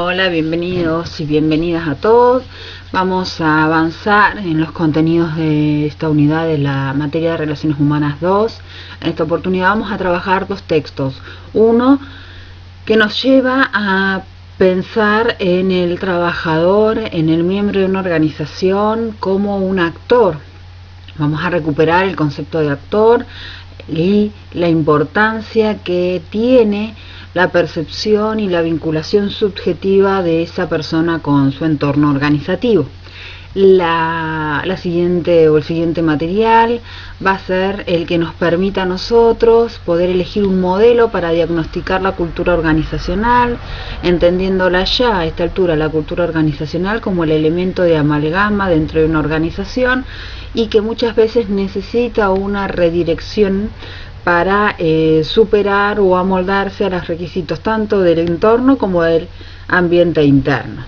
Hola, bienvenidos y bienvenidas a todos. Vamos a avanzar en los contenidos de esta unidad de la materia de Relaciones Humanas 2. En esta oportunidad vamos a trabajar dos textos. Uno que nos lleva a pensar en el trabajador, en el miembro de una organización como un actor. Vamos a recuperar el concepto de actor y la importancia que tiene la percepción y la vinculación subjetiva de esa persona con su entorno organizativo. El siguiente material va a ser el que nos permita a nosotros poder elegir un modelo para diagnosticar la cultura organizacional, entendiéndola ya a esta altura la cultura organizacional como el elemento de amalgama dentro de una organización y que muchas veces necesita una redirección para superar o amoldarse a los requisitos tanto del entorno como del ambiente interno.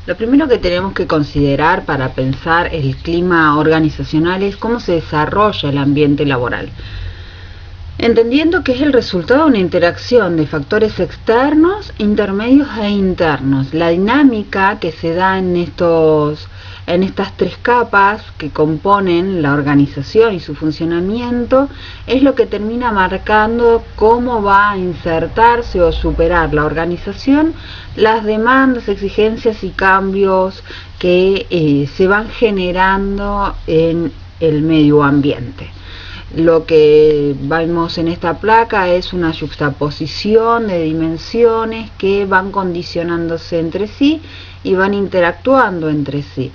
Lo primero que tenemos que considerar para pensar el clima organizacional es cómo se desarrolla el ambiente laboral. Entendiendo que es el resultado de una interacción de factores externos, intermedios e internos. La dinámica que se da en estas tres capas que componen la organización y su funcionamiento es lo que termina marcando cómo va a insertarse o superar la organización las demandas, exigencias y cambios que se van generando en el medio ambiente. Lo que vemos en esta placa es una yuxtaposición de dimensiones que van condicionándose entre sí y van interactuando entre sí.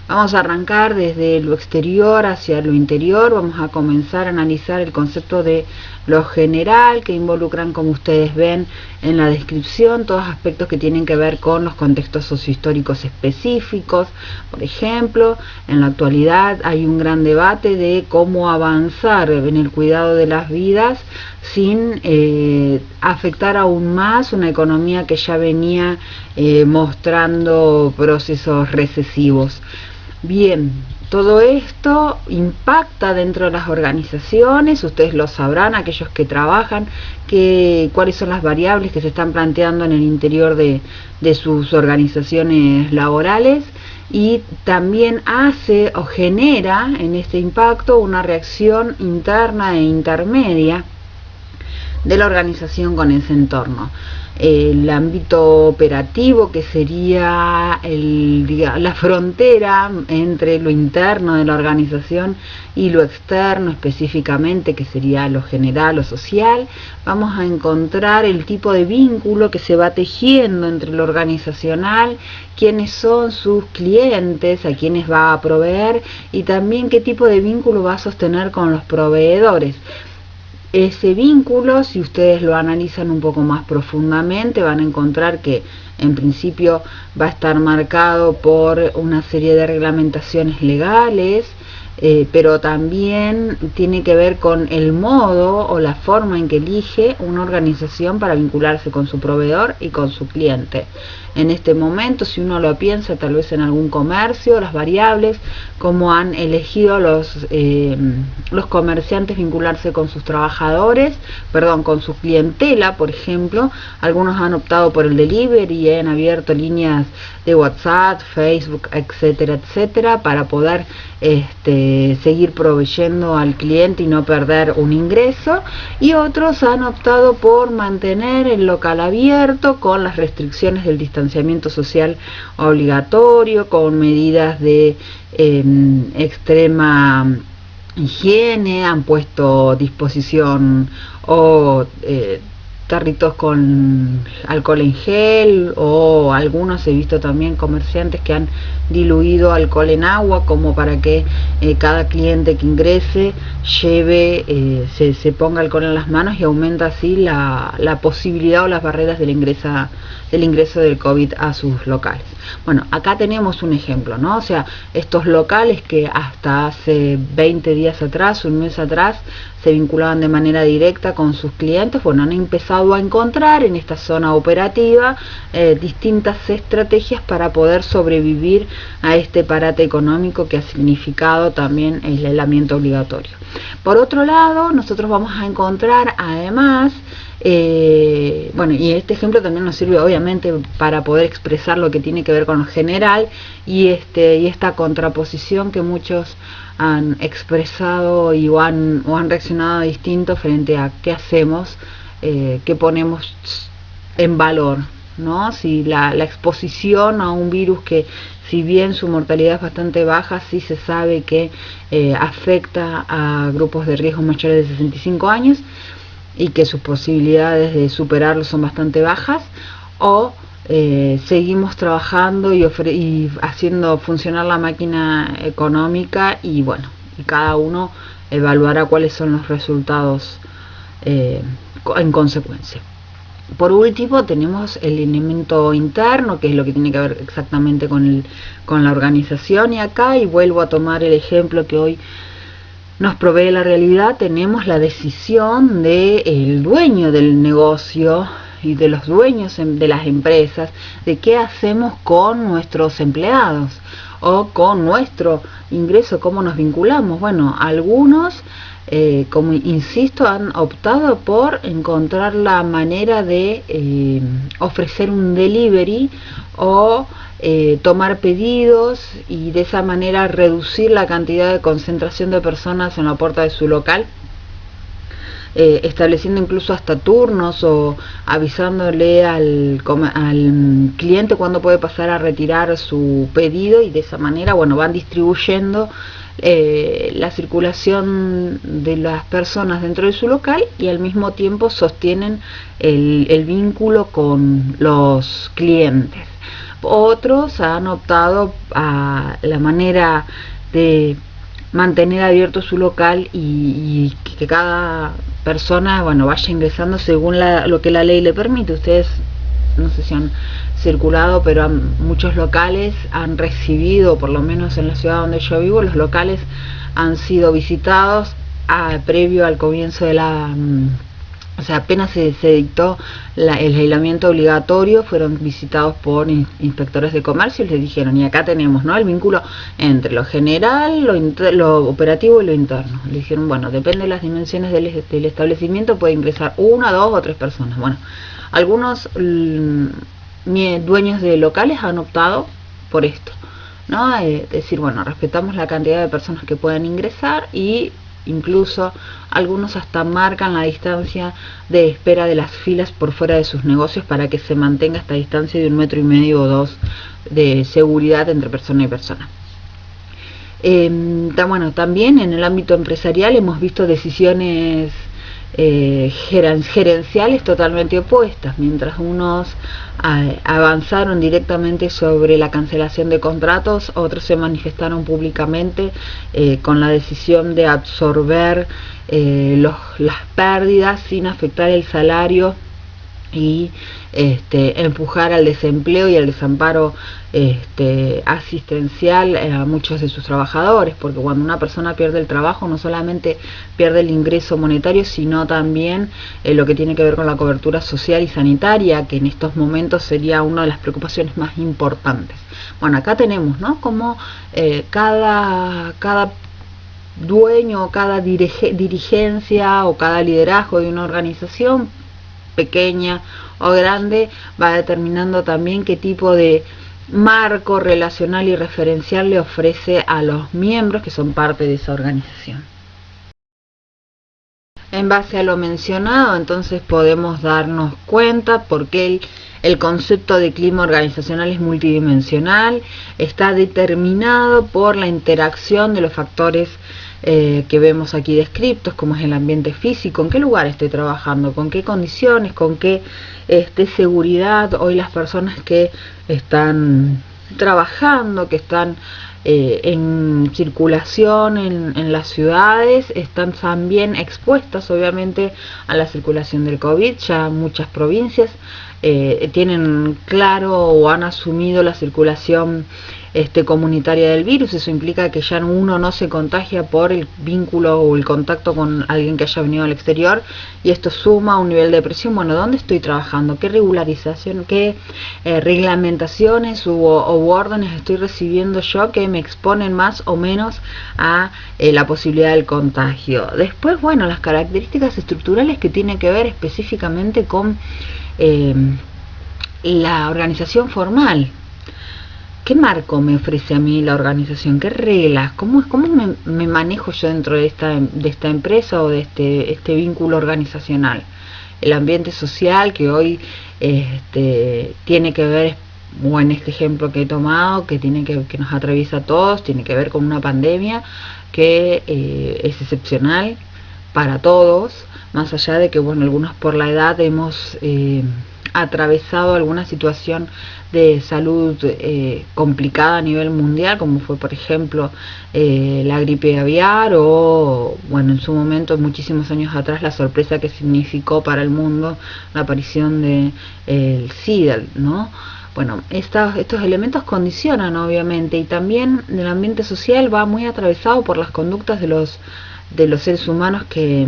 Vamos a arrancar desde lo exterior hacia lo interior. Vamos a comenzar a analizar el concepto de lo general, que involucran, como ustedes ven en la descripción, todos aspectos que tienen que ver con los contextos sociohistóricos específicos. Por ejemplo, en la actualidad hay un gran debate de cómo avanzar en el cuidado de las vidas sin afectar aún más una economía que ya venía mostrando procesos recesivos. Bien, todo esto impacta dentro de las organizaciones, ustedes lo sabrán, aquellos que trabajan, cuáles son las variables que se están planteando en el interior de sus organizaciones laborales, y también hace o genera en este impacto una reacción interna e intermedia de la organización con ese entorno. El ámbito operativo, que sería la frontera entre lo interno de la organización y lo externo específicamente, que sería lo general o social, vamos a encontrar el tipo de vínculo que se va tejiendo entre lo organizacional, quiénes son sus clientes, a quiénes va a proveer y también qué tipo de vínculo va a sostener con los proveedores. Ese vínculo, si ustedes lo analizan un poco más profundamente, van a encontrar que en principio va a estar marcado por una serie de reglamentaciones legales, pero también tiene que ver con el modo o la forma en que elige una organización para vincularse con su proveedor y con su cliente. En este momento, si uno lo piensa tal vez en algún comercio, las variables, cómo han elegido los comerciantes vincularse con sus trabajadores, con su clientela, por ejemplo. Algunos han optado por el delivery y han abierto líneas de WhatsApp, Facebook, etcétera, etcétera, para poder seguir proveyendo al cliente y no perder un ingreso, y otros han optado por mantener el local abierto con las restricciones del distanciamiento social obligatorio, con medidas de extrema higiene, han puesto a disposición tarritos con alcohol en gel, o algunos he visto también comerciantes que han diluido alcohol en agua como para que cada cliente que ingrese se ponga alcohol en las manos, y aumenta así la posibilidad o las barreras del ingreso del COVID a sus locales. Bueno, acá tenemos un ejemplo, ¿no? O sea, estos locales que hasta hace 20 días atrás, un mes atrás, se vinculaban de manera directa con sus clientes, bueno, han empezado empezado a encontrar en esta zona operativa distintas estrategias para poder sobrevivir a este parate económico que ha significado también el aislamiento obligatorio. Por otro lado, nosotros vamos a encontrar además, bueno, y este ejemplo también nos sirve obviamente para poder expresar lo que tiene que ver con lo general y esta contraposición que muchos han expresado o han reaccionado distinto frente a qué hacemos, qué ponemos en valor, ¿no? Si la exposición a un virus que, si bien su mortalidad es bastante baja, sí se sabe que afecta a grupos de riesgo mayores de 65 años y que sus posibilidades de superarlo son bastante bajas, o seguimos trabajando y haciendo funcionar la máquina económica y bueno, y cada uno evaluará cuáles son los resultados en consecuencia. Por último, tenemos el elemento interno, que es lo que tiene que ver exactamente con la organización, y acá, y vuelvo a tomar el ejemplo que hoy nos provee la realidad, tenemos la decisión del dueño del negocio y de los dueños de las empresas, de qué hacemos con nuestros empleados o con nuestro ingreso, cómo nos vinculamos. Bueno, algunos, como insisto, han optado por encontrar la manera de ofrecer un delivery o tomar pedidos y de esa manera reducir la cantidad de concentración de personas en la puerta de su local, estableciendo incluso hasta turnos o avisándole al cliente cuándo puede pasar a retirar su pedido, y de esa manera, bueno, van distribuyendo la circulación de las personas dentro de su local y al mismo tiempo sostienen el vínculo con los clientes. Otros han optado a la manera de mantener abierto su local y que cada persona, bueno, vaya ingresando según lo que la ley le permite. Ustedes no sé si han circulado, pero muchos locales han recibido, por lo menos en la ciudad donde yo vivo, los locales han sido visitados previo al comienzo de o sea, apenas se dictó el aislamiento obligatorio, fueron visitados por inspectores de comercio y les dijeron, y acá tenemos, ¿no?, el vínculo entre lo general, lo operativo y lo interno. Le dijeron, bueno, depende de las dimensiones del establecimiento, puede ingresar 1, 2 o 3 personas. Bueno, algunos dueños de locales han optado por esto, ¿no? Decir, bueno, respetamos la cantidad de personas que puedan ingresar, y incluso algunos hasta marcan la distancia de espera de las filas por fuera de sus negocios para que se mantenga esta distancia de 1,5 metros o 2 de seguridad entre persona y persona. Bueno, también en el ámbito empresarial hemos visto decisiones gerenciales totalmente opuestas. Mientras unos avanzaron directamente sobre la cancelación de contratos, otros se manifestaron públicamente con la decisión de absorber las pérdidas sin afectar el salario y empujar al desempleo y al desamparo asistencial a muchos de sus trabajadores, porque cuando una persona pierde el trabajo no solamente pierde el ingreso monetario, sino también lo que tiene que ver con la cobertura social y sanitaria, que en estos momentos sería una de las preocupaciones más importantes. Bueno, acá tenemos, ¿no?, como cada dueño, cada dirigencia o cada liderazgo de una organización, pequeña o grande, va determinando también qué tipo de marco relacional y referencial le ofrece a los miembros que son parte de esa organización. En base a lo mencionado, entonces podemos darnos cuenta por qué el concepto de clima organizacional es multidimensional, está determinado por la interacción de los factores que vemos aquí descritos, como es el ambiente físico, en qué lugar estoy trabajando, con qué condiciones, con qué seguridad. Hoy las personas que están trabajando, que están en circulación en las ciudades, están también expuestas obviamente a la circulación del COVID. Ya muchas provincias tienen claro o han asumido la circulación comunitaria del virus. Eso implica que ya uno no se contagia por el vínculo o el contacto con alguien que haya venido al exterior, y esto suma a un nivel de presión. Bueno, ¿dónde estoy trabajando? ¿Qué regularización, qué reglamentaciones u órdenes estoy recibiendo yo que me exponen más o menos a la posibilidad del contagio? Después, bueno, las características estructurales que tienen que ver específicamente con la organización formal. ¿Qué marco me ofrece a mí la organización? ¿Qué reglas? ¿Cómo me manejo yo dentro de esta empresa o de este vínculo organizacional? El ambiente social que hoy tiene que ver, o en este ejemplo que he tomado, que nos atraviesa a todos, tiene que ver con una pandemia que es excepcional para todos, más allá de que, bueno, algunos por la edad hemos atravesado alguna situación de salud complicada a nivel mundial, como fue por ejemplo la gripe aviar, o bueno, en su momento, muchísimos años atrás, la sorpresa que significó para el mundo la aparición de el SIDA, ¿no? Bueno, estos elementos condicionan obviamente, y también el ambiente social va muy atravesado por las conductas de los seres humanos que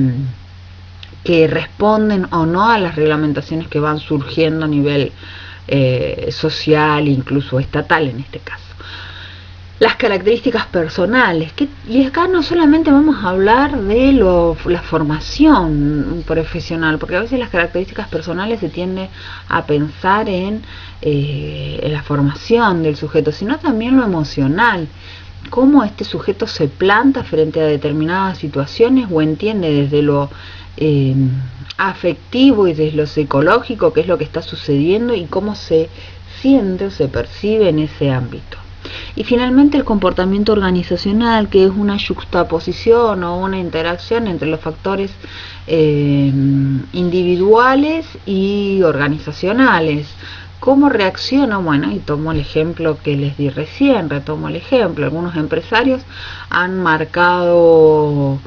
responden o no a las reglamentaciones que van surgiendo a nivel social, incluso estatal en este caso. Las características personales, y acá no solamente vamos a hablar de la formación profesional, porque a veces las características personales se tiende a pensar en la formación del sujeto, sino también lo emocional, cómo este sujeto se planta frente a determinadas situaciones o entiende desde lo afectivo y desde lo psicológico qué es lo que está sucediendo y cómo se siente o se percibe en ese ámbito. Y finalmente el comportamiento organizacional, que es una yuxtaposición o una interacción entre los factores individuales y organizacionales. ¿Cómo reacciona? Bueno, y tomo el ejemplo que les di recién, retomo el ejemplo. Algunos empresarios han marcado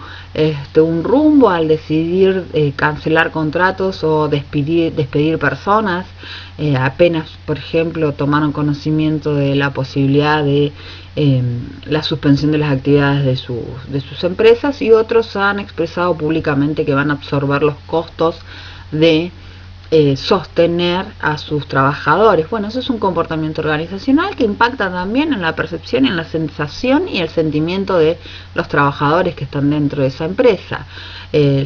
un rumbo al decidir cancelar contratos o despedir personas. Apenas, por ejemplo, tomaron conocimiento de la posibilidad de la suspensión de las actividades de sus empresas, y otros han expresado públicamente que van a absorber los costos de sostener a sus trabajadores. Bueno, eso es un comportamiento organizacional que impacta también en la percepción, en la sensación y el sentimiento de los trabajadores que están dentro de esa empresa.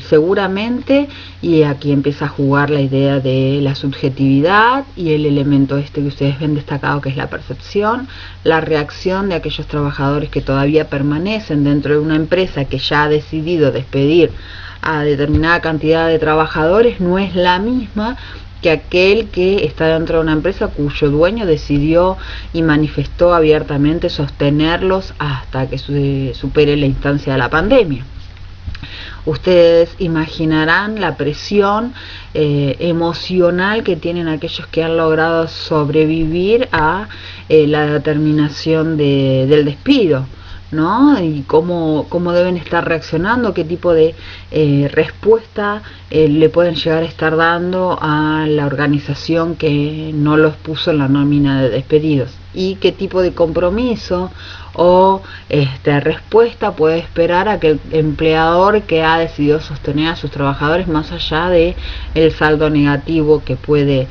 Seguramente, y aquí empieza a jugar la idea de la subjetividad y el elemento que ustedes ven destacado, que es la percepción, la reacción de aquellos trabajadores que todavía permanecen dentro de una empresa que ya ha decidido despedir a determinada cantidad de trabajadores, no es la misma que aquel que está dentro de una empresa cuyo dueño decidió y manifestó abiertamente sostenerlos hasta que supere la instancia de la pandemia. Ustedes imaginarán la presión emocional que tienen aquellos que han logrado sobrevivir a la determinación del despido, ¿no? Y cómo deben estar reaccionando, qué tipo de respuesta le pueden llegar a estar dando a la organización que no los puso en la nómina de despedidos, y qué tipo de compromiso o respuesta puede esperar aquel empleador que ha decidido sostener a sus trabajadores más allá de el saldo negativo que puede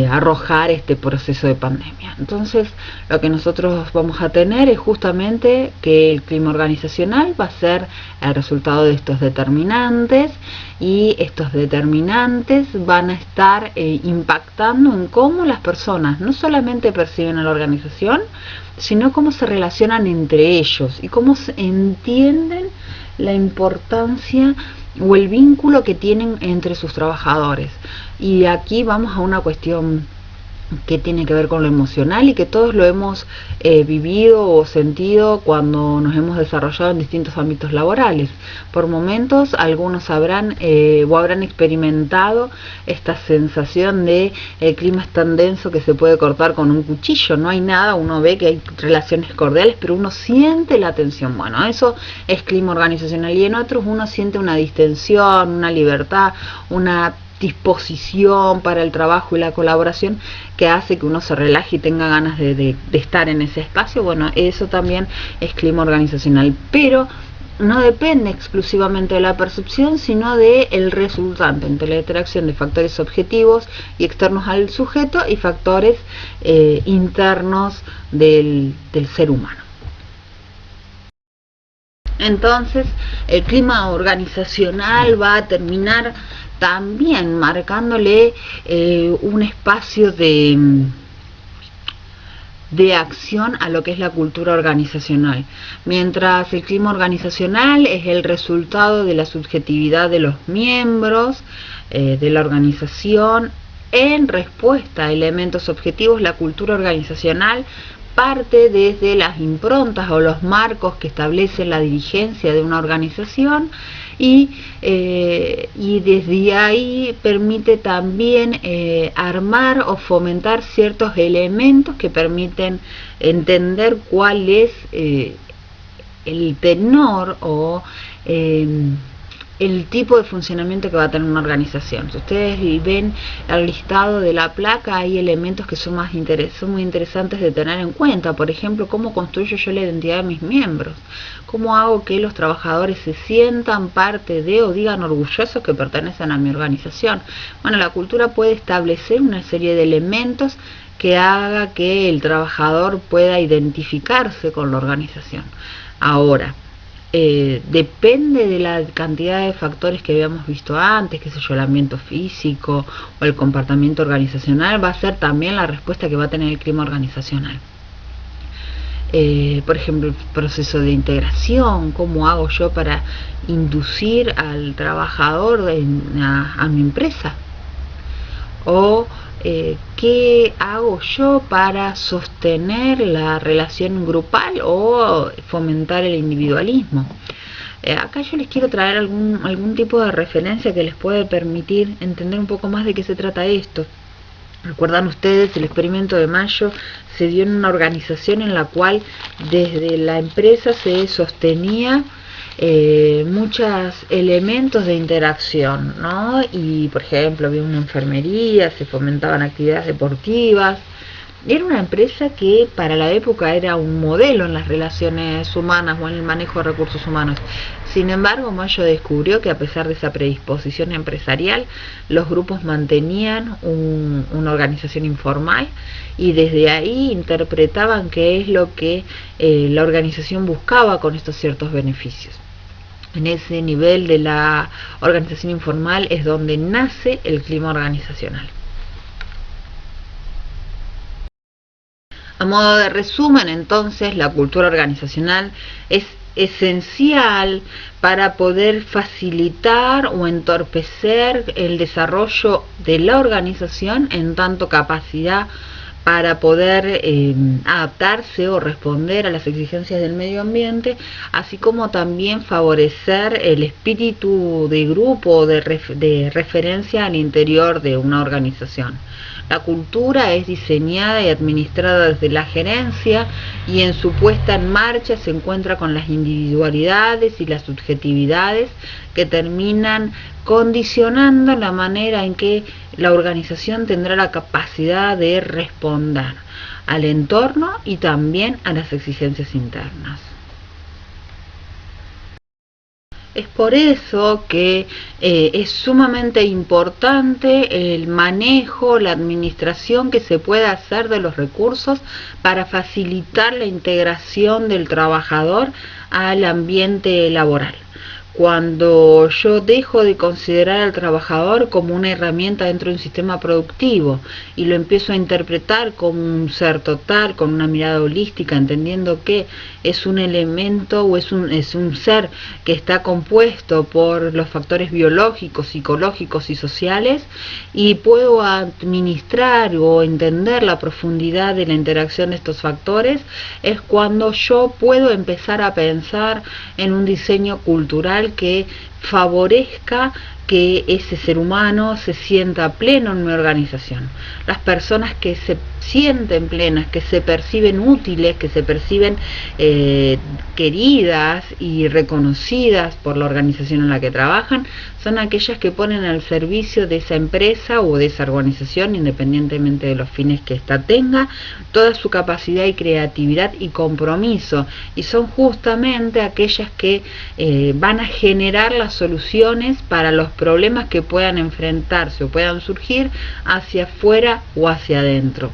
arrojar este proceso de pandemia. Entonces, lo que nosotros vamos a tener es justamente que el clima organizacional va a ser el resultado de estos determinantes, y estos determinantes van a estar impactando en cómo las personas no solamente perciben a la organización, sino cómo se relacionan entre ellos y cómo se entienden la importancia o el vínculo que tienen entre sus trabajadores. Y aquí vamos a una cuestión que tiene que ver con lo emocional y que todos lo hemos vivido o sentido cuando nos hemos desarrollado en distintos ámbitos laborales. Por momentos algunos habrán experimentado esta sensación de el clima es tan denso que se puede cortar con un cuchillo, no hay nada, uno ve que hay relaciones cordiales, pero uno siente la tensión. Bueno, eso es clima organizacional, y en otros uno siente una distensión, una libertad, una disposición para el trabajo y la colaboración que hace que uno se relaje y tenga ganas de estar en ese espacio. Bueno, eso también es clima organizacional, pero no depende exclusivamente de la percepción, sino de el resultante entre la interacción de factores objetivos y externos al sujeto y factores internos del ser humano. Entonces, el clima organizacional va a terminar también marcándole un espacio de acción a lo que es la cultura organizacional, mientras el clima organizacional es el resultado de la subjetividad de los miembros de la organización en respuesta a elementos objetivos. La cultura organizacional parte desde las improntas o los marcos que establecen la dirigencia de una organización y desde ahí permite también armar o fomentar ciertos elementos que permiten entender cuál es el tenor o el tipo de funcionamiento que va a tener una organización. Si ustedes ven el listado de la placa, hay elementos que son muy interesantes de tener en cuenta. Por ejemplo, cómo construyo yo la identidad de mis miembros, cómo hago que los trabajadores se sientan parte de o digan orgullosos que pertenecen a mi organización. Bueno, la cultura puede establecer una serie de elementos que haga que el trabajador pueda identificarse con la organización. Ahora, depende de la cantidad de factores que habíamos visto antes, qué sé yo, el ambiente físico o el comportamiento organizacional, va a ser también la respuesta que va a tener el clima organizacional. Por ejemplo, el proceso de integración, cómo hago yo para inducir al trabajador a mi empresa, o qué hago yo para sostener la relación grupal o fomentar el individualismo. Acá yo les quiero traer algún tipo de referencia que les puede permitir entender un poco más de qué se trata esto. Recuerdan ustedes, el experimento de Mayo se dio en una organización en la cual desde la empresa se sostenía muchos elementos de interacción, ¿no? Y por ejemplo había una enfermería, se fomentaban actividades deportivas. Era una empresa que para la época era un modelo en las relaciones humanas o en el manejo de recursos humanos. Sin embargo, Mayo descubrió que a pesar de esa predisposición empresarial, los grupos mantenían una organización informal y desde ahí interpretaban qué es lo que la organización buscaba con estos ciertos beneficios. En ese nivel de la organización informal es donde nace el clima organizacional. A modo de resumen, entonces, la cultura organizacional es esencial para poder facilitar o entorpecer el desarrollo de la organización en tanto capacidad para poder adaptarse o responder a las exigencias del medio ambiente, así como también favorecer el espíritu de grupo, de referencia al interior de una organización. La cultura es diseñada y administrada desde la gerencia y en su puesta en marcha se encuentra con las individualidades y las subjetividades que terminan condicionando la manera en que la organización tendrá la capacidad de responder al entorno y también a las exigencias internas. Es por eso que es sumamente importante el manejo, la administración que se pueda hacer de los recursos para facilitar la integración del trabajador al ambiente laboral. Cuando yo dejo de considerar al trabajador como una herramienta dentro de un sistema productivo y lo empiezo a interpretar como un ser total, con una mirada holística, entendiendo que es un elemento o es un ser que está compuesto por los factores biológicos, psicológicos y sociales, y puedo administrar o entender la profundidad de la interacción de estos factores, es cuando yo puedo empezar a pensar en un diseño cultural que favorezca que ese ser humano se sienta pleno en mi organización. Las personas que se sienten plenas, que se perciben útiles, que se perciben queridas y reconocidas por la organización en la que trabajan, son aquellas que ponen al servicio de esa empresa o de esa organización, independientemente de los fines que ésta tenga, toda su capacidad y creatividad y compromiso, y son justamente aquellas que van a generar las soluciones para los problemas que puedan enfrentarse o puedan surgir hacia afuera o hacia adentro.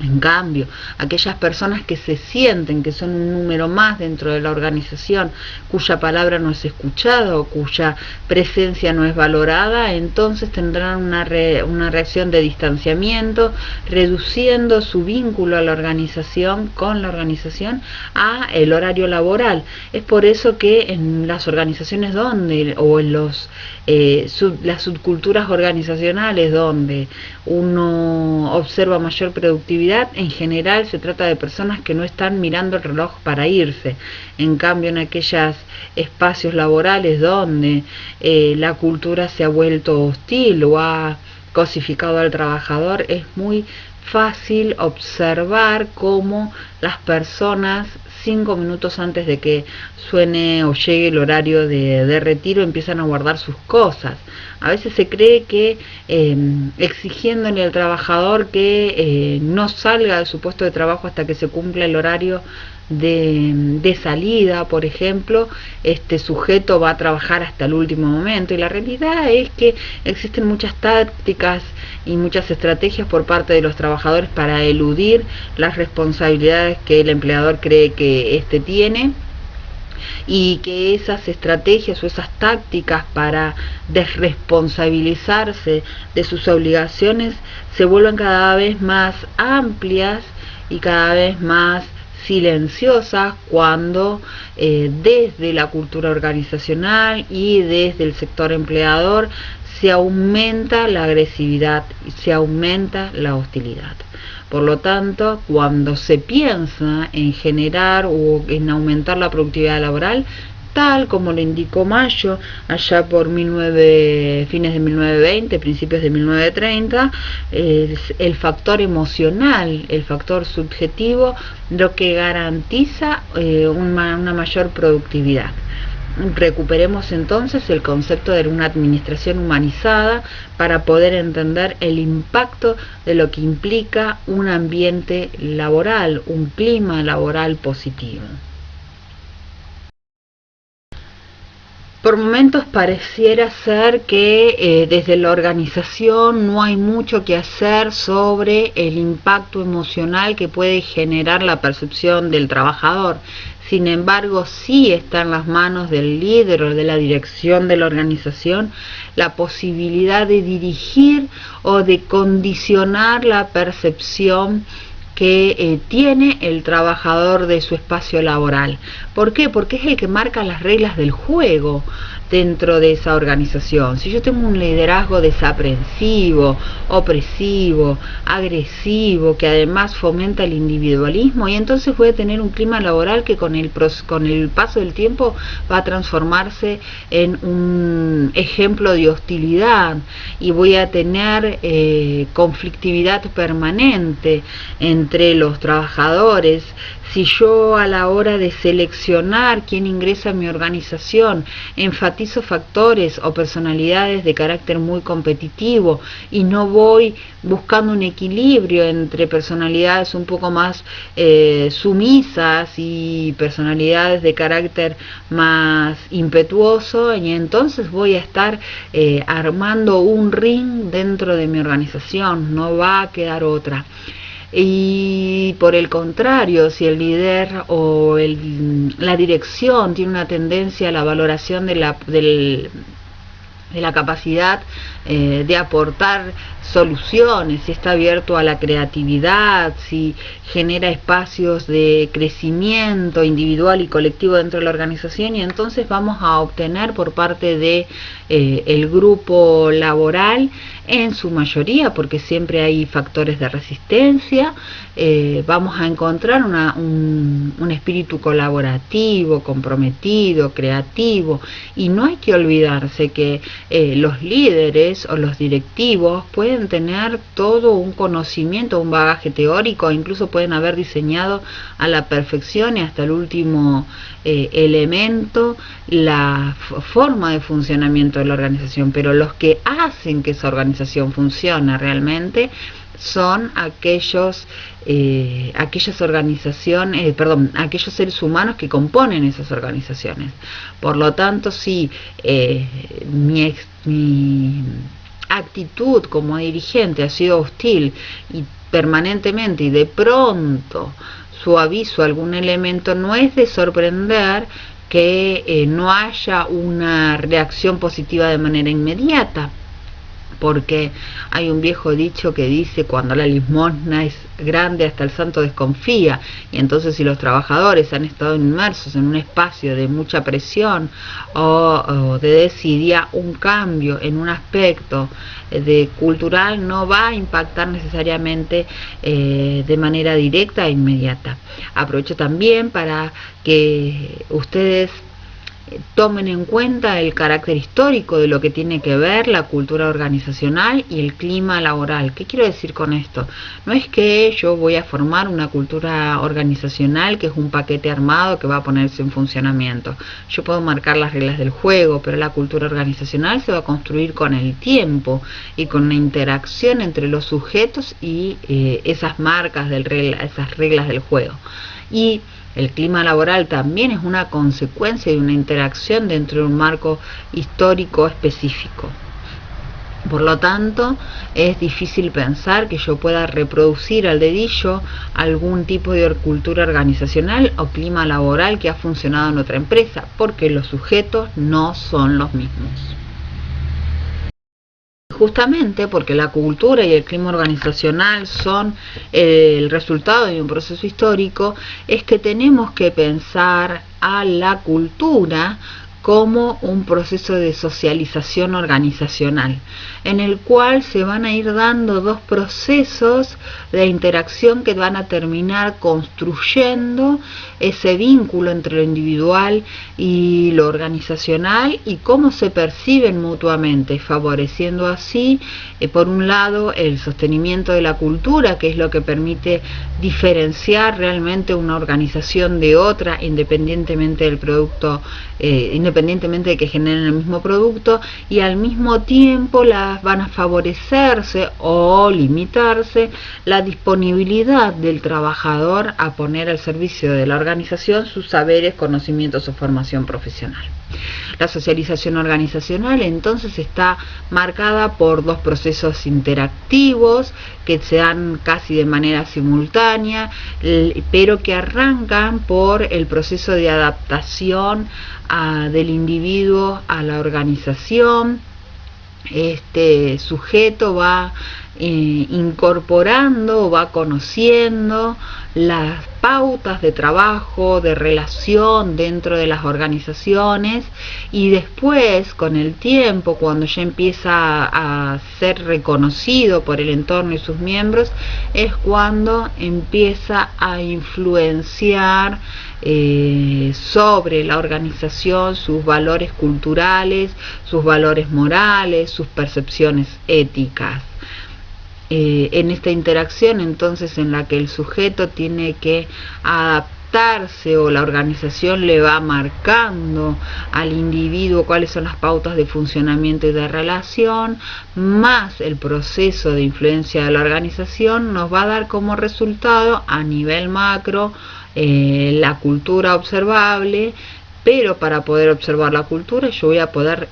En cambio, aquellas personas que se sienten que son un número más dentro de la organización, cuya palabra no es escuchada o cuya presencia no es valorada, entonces tendrán una reacción de distanciamiento, reduciendo su vínculo a la organización, con la organización, a el horario laboral. Es por eso que en las organizaciones o en las subculturas organizacionales donde uno observa mayor productividad, en general se trata de personas que no están mirando el reloj para irse. En cambio, en aquellos espacios laborales donde la cultura se ha vuelto hostil o ha cosificado al trabajador, es muy fácil observar cómo las personas 5 minutos antes de que suene o llegue el horario de retiro empiezan a guardar sus cosas. A veces se cree que exigiéndole al trabajador que no salga de su puesto de trabajo hasta que se cumpla el horario de salida, por ejemplo, este sujeto va a trabajar hasta el último momento, y la realidad es que existen muchas tácticas y muchas estrategias por parte de los trabajadores para eludir las responsabilidades que el empleador cree que éste tiene, y que esas estrategias o esas tácticas para desresponsabilizarse de sus obligaciones se vuelven cada vez más amplias y cada vez más silenciosas cuando desde la cultura organizacional y desde el sector empleador se aumenta la agresividad y se aumenta la hostilidad. Por lo tanto, cuando se piensa en generar o en aumentar la productividad laboral, tal como lo indicó Mayo allá por fines de 1920, principios de 1930, el factor emocional, el factor subjetivo, lo que garantiza una mayor productividad. Recuperemos entonces el concepto de una administración humanizada para poder entender el impacto de lo que implica un ambiente laboral, un clima laboral positivo. Por momentos pareciera ser que desde la organización no hay mucho que hacer sobre el impacto emocional que puede generar la percepción del trabajador. Sin embargo, sí está en las manos del líder o de la dirección de la organización la posibilidad de dirigir o de condicionar la percepción que tiene el trabajador de su espacio laboral. ¿Por qué? Porque es el que marca las reglas del juego dentro de esa organización. Si yo tengo un liderazgo desaprensivo, opresivo, agresivo, que además fomenta el individualismo, y entonces voy a tener un clima laboral que con el paso del tiempo va a transformarse en un ejemplo de hostilidad, y voy a tener conflictividad permanente entre los trabajadores. Si yo a la hora de seleccionar quién ingresa a mi organización enfatizo factores o personalidades de carácter muy competitivo y no voy buscando un equilibrio entre personalidades un poco más sumisas y personalidades de carácter más impetuoso, y entonces voy a estar armando un ring dentro de mi organización, no va a quedar otra. Y por el contrario, si el líder o la dirección tiene una tendencia a la valoración de la capacidad de aportar soluciones, si está abierto a la creatividad, si genera espacios de crecimiento individual y colectivo dentro de la organización, y entonces vamos a obtener por parte de el grupo laboral, en su mayoría, porque siempre hay factores de resistencia, vamos a encontrar un espíritu colaborativo, comprometido, creativo, y no hay que olvidarse que los líderes o los directivos pueden tener todo un conocimiento, un bagaje teórico, incluso pueden haber diseñado a la perfección y hasta el último elemento la forma de funcionamiento de la organización, pero los que hacen que esa organización funcione realmente son aquellas organizaciones, aquellos seres humanos que componen esas organizaciones. Por lo tanto, si mi actitud como dirigente ha sido hostil y permanentemente, y de pronto suavizo algún elemento, no es de sorprender que no haya una reacción positiva de manera inmediata, porque hay un viejo dicho que dice: cuando la limosna es grande hasta el santo desconfía. Y entonces, si los trabajadores han estado inmersos en un espacio de mucha presión o de desidia, un cambio en un aspecto de cultural no va a impactar necesariamente de manera directa e inmediata. Aprovecho también para que ustedes tomen en cuenta el carácter histórico de lo que tiene que ver la cultura organizacional y el clima laboral. ¿Qué quiero decir con esto? No es que yo voy a formar una cultura organizacional que es un paquete armado que va a ponerse en funcionamiento. Yo puedo marcar las reglas del juego, pero la cultura organizacional se va a construir con el tiempo y con una interacción entre los sujetos y esas marcas esas reglas del juego. Y el clima laboral también es una consecuencia de una interacción dentro de un marco histórico específico. Por lo tanto, es difícil pensar que yo pueda reproducir al dedillo algún tipo de cultura organizacional o clima laboral que ha funcionado en otra empresa, porque los sujetos no son los mismos. Justamente porque la cultura y el clima organizacional son el resultado de un proceso histórico, es que tenemos que pensar a la cultura como un proceso de socialización organizacional, en el cual se van a ir dando dos procesos de interacción que van a terminar construyendo ese vínculo entre lo individual y lo organizacional y cómo se perciben mutuamente, favoreciendo así, por un lado, el sostenimiento de la cultura, que es lo que permite diferenciar realmente una organización de otra, independientemente del producto, independientemente de que generen el mismo producto, y al mismo tiempo las van a favorecerse o limitarse la disponibilidad del trabajador a poner al servicio de la organización sus saberes, conocimientos o formación profesional. La socialización organizacional entonces está marcada por dos procesos interactivos que se dan casi de manera simultánea, pero que arrancan por el proceso de adaptación del individuo a la organización. Este sujeto va incorporando, va conociendo las pautas de trabajo, de relación dentro de las organizaciones, y después, con el tiempo, cuando ya empieza a ser reconocido por el entorno y sus miembros, es cuando empieza a influenciar sobre la organización sus valores culturales, sus valores morales, sus percepciones éticas. En esta interacción entonces en la que el sujeto tiene que adaptarse, o la organización le va marcando al individuo cuáles son las pautas de funcionamiento y de relación, más el proceso de influencia de la organización, nos va a dar como resultado a nivel macro la cultura observable. Pero para poder observar la cultura yo voy a poder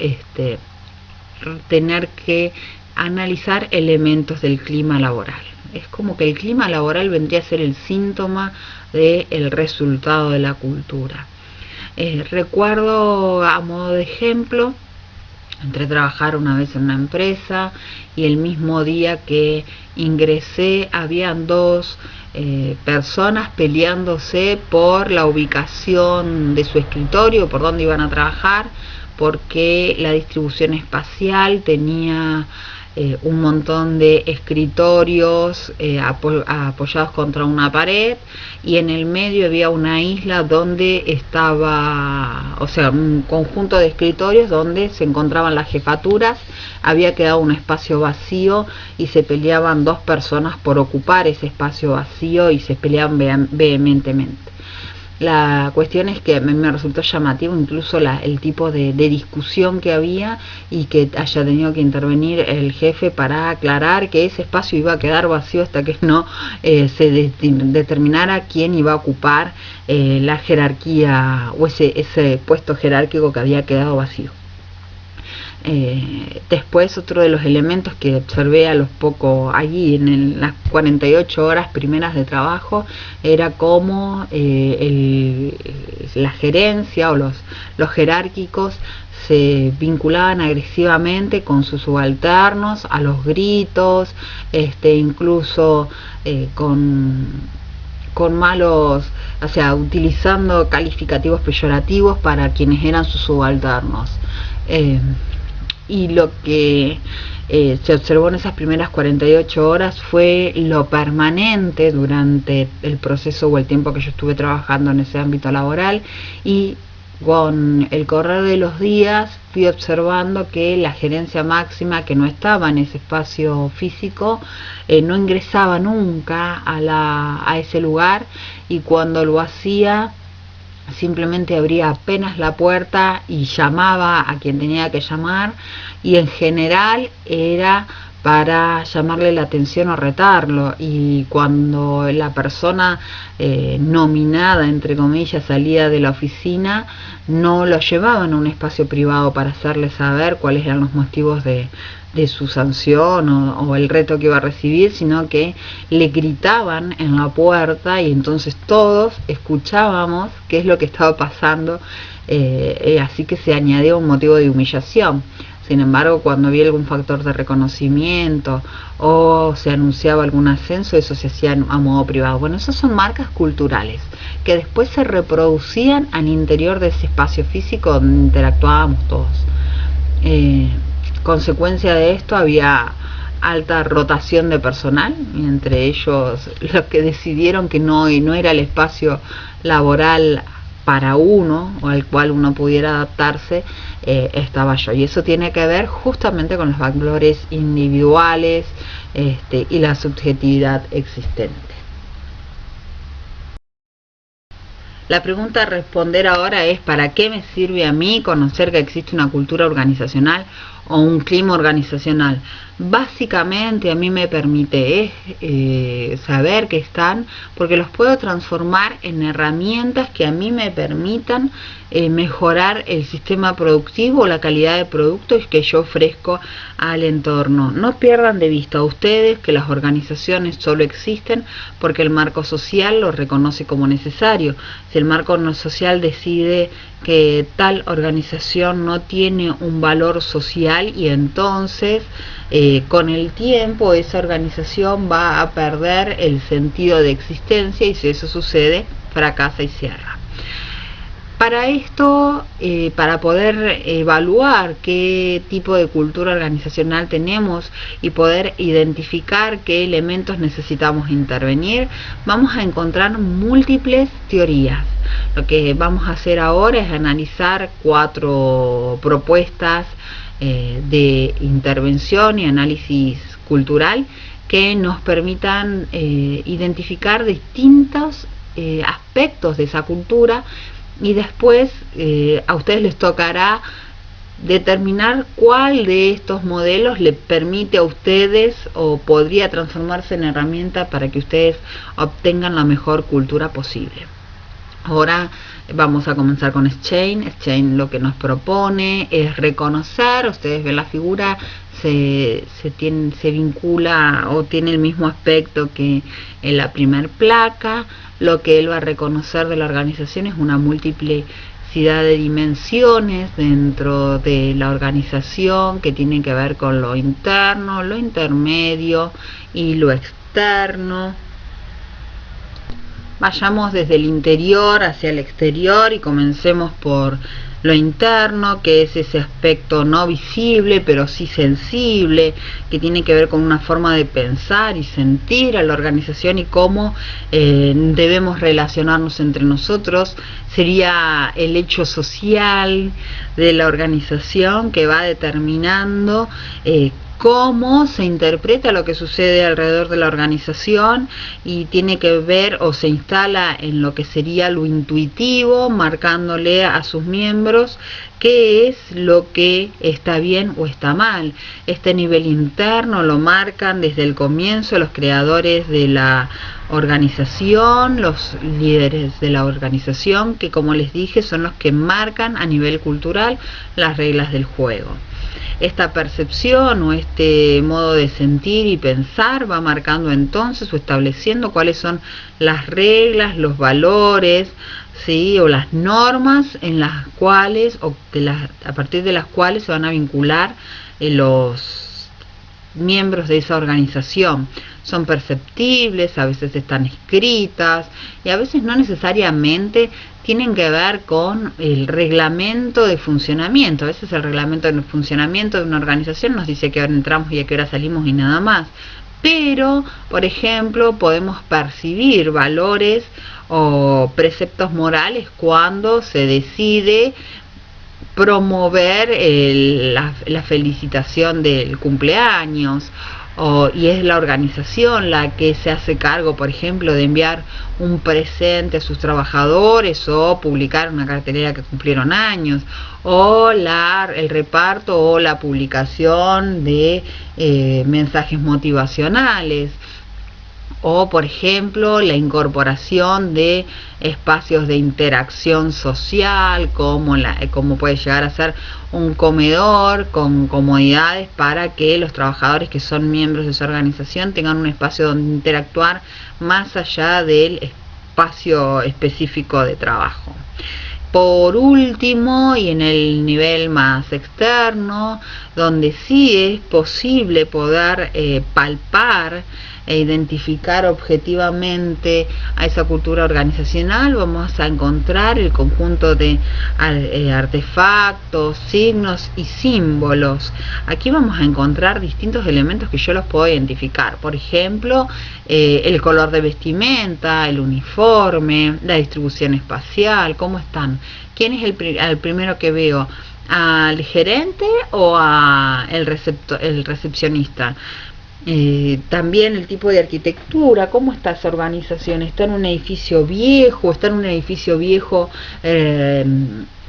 tener que analizar elementos del clima laboral. Es como que el clima laboral vendría a ser el síntoma del resultado de la cultura. Recuerdo, a modo de ejemplo, Entré a trabajar una vez en una empresa y el mismo día que ingresé habían dos personas peleándose por la ubicación de su escritorio, por dónde iban a trabajar, porque la distribución espacial tenía un montón de escritorios apoyados contra una pared, y en el medio había una isla donde estaba, o sea, un conjunto de escritorios donde se encontraban las jefaturas. Había quedado un espacio vacío y se peleaban dos personas por ocupar ese espacio vacío y se peleaban vehementemente. La cuestión es que a mí me resultó llamativo incluso el tipo de discusión que había, y que haya tenido que intervenir el jefe para aclarar que ese espacio iba a quedar vacío hasta que no se determinara quién iba a ocupar la jerarquía o ese puesto jerárquico que había quedado vacío. Después, otro de los elementos que observé a los pocos allí en las 48 horas primeras de trabajo era cómo la gerencia o los jerárquicos se vinculaban agresivamente con sus subalternos, a los gritos, incluso con malos, o sea, utilizando calificativos peyorativos para quienes eran sus subalternos. Y lo que se observó en esas primeras 48 horas fue lo permanente durante el proceso o el tiempo que yo estuve trabajando en ese ámbito laboral, y con el correr de los días fui observando que la gerencia máxima, que no estaba en ese espacio físico, no ingresaba nunca a ese lugar, y cuando lo hacía simplemente abría apenas la puerta y llamaba a quien tenía que llamar, y en general era para llamarle la atención o retarlo. Y cuando la persona nominada, entre comillas, salía de la oficina, no lo llevaban a un espacio privado para hacerle saber cuáles eran los motivos de su sanción o el reto que iba a recibir, sino que le gritaban en la puerta, y entonces todos escuchábamos qué es lo que estaba pasando, así que se añadía un motivo de humillación. Sin embargo, cuando había algún factor de reconocimiento o se anunciaba algún ascenso, eso se hacía a modo privado. Bueno, esas son marcas culturales que después se reproducían al interior de ese espacio físico donde interactuábamos todos. Consecuencia de esto, había alta rotación de personal, y entre ellos los que decidieron que no era el espacio laboral para uno o al cual uno pudiera adaptarse, estaba yo. Y eso tiene que ver justamente con los valores individuales y la subjetividad existente. La pregunta a responder ahora es: ¿para qué me sirve a mí conocer que existe una cultura organizacional o un clima organizacional? Básicamente a mí me permite saber que están, porque los puedo transformar en herramientas que a mí me permitan mejorar el sistema productivo o la calidad de productos que yo ofrezco al entorno. No pierdan de vista ustedes que las organizaciones solo existen porque el marco social lo reconoce como necesario. Si el marco social decide que tal organización no tiene un valor social, y entonces con el tiempo esa organización va a perder el sentido de existencia, y si eso sucede, fracasa y cierra. Para esto, para poder evaluar qué tipo de cultura organizacional tenemos y poder identificar qué elementos necesitamos intervenir, vamos a encontrar múltiples teorías. Lo que vamos a hacer ahora es analizar 4 propuestas de intervención y análisis cultural que nos permitan identificar distintos aspectos de esa cultura, y después a ustedes les tocará determinar cuál de estos modelos le permite a ustedes o podría transformarse en herramienta para que ustedes obtengan la mejor cultura posible. Ahora vamos a comenzar con Schein. Schein lo que nos propone es reconocer, ustedes ven la figura, se vincula o tiene el mismo aspecto que en la primer placa. Lo que él va a reconocer de la organización es una múltiple diversidad de dimensiones dentro de la organización que tienen que ver con lo interno, lo intermedio y lo externo. Vayamos desde el interior hacia el exterior y comencemos por lo interno, que es ese aspecto no visible pero sí sensible, que tiene que ver con una forma de pensar y sentir a la organización y cómo debemos relacionarnos entre nosotros. Sería el hecho social de la organización que va determinando cómo se interpreta lo que sucede alrededor de la organización, y tiene que ver o se instala en lo que sería lo intuitivo, marcándole a sus miembros qué es lo que está bien o está mal. Este nivel interno lo marcan desde el comienzo los creadores de la organización, los líderes de la organización, que como les dije son los que marcan a nivel cultural las reglas del juego. Esta percepción o este modo de sentir y pensar va marcando entonces o estableciendo cuáles son las reglas, los valores, ¿sí?, o las normas en las cuales a partir de las cuales se van a vincular los miembros de esa organización. Son perceptibles, a veces están escritas y a veces no necesariamente tienen que ver con el reglamento de funcionamiento. A veces el reglamento de funcionamiento de una organización nos dice a qué hora entramos y a qué hora salimos y nada más. Pero, por ejemplo, podemos percibir valores o preceptos morales cuando se decide promover la felicitación del cumpleaños, y es la organización la que se hace cargo, por ejemplo, de enviar un presente a sus trabajadores o publicar una cartelera que cumplieron años, o el reparto o la publicación de mensajes motivacionales, o por ejemplo la incorporación de espacios de interacción social como puede llegar a ser un comedor con comodidades para que los trabajadores que son miembros de su organización tengan un espacio donde interactuar más allá del espacio específico de trabajo. Por último, y en el nivel más externo, donde sí es posible poder palpar e identificar objetivamente a esa cultura organizacional, vamos a encontrar el conjunto de artefactos, signos y símbolos. Aquí vamos a encontrar distintos elementos que yo los puedo identificar. Por ejemplo, el color de vestimenta, el uniforme, la distribución espacial, cómo están. ¿Quién es el primero que veo? ¿Al gerente o el recepcionista? También el tipo de arquitectura, cómo está esa organización, está en un edificio viejo,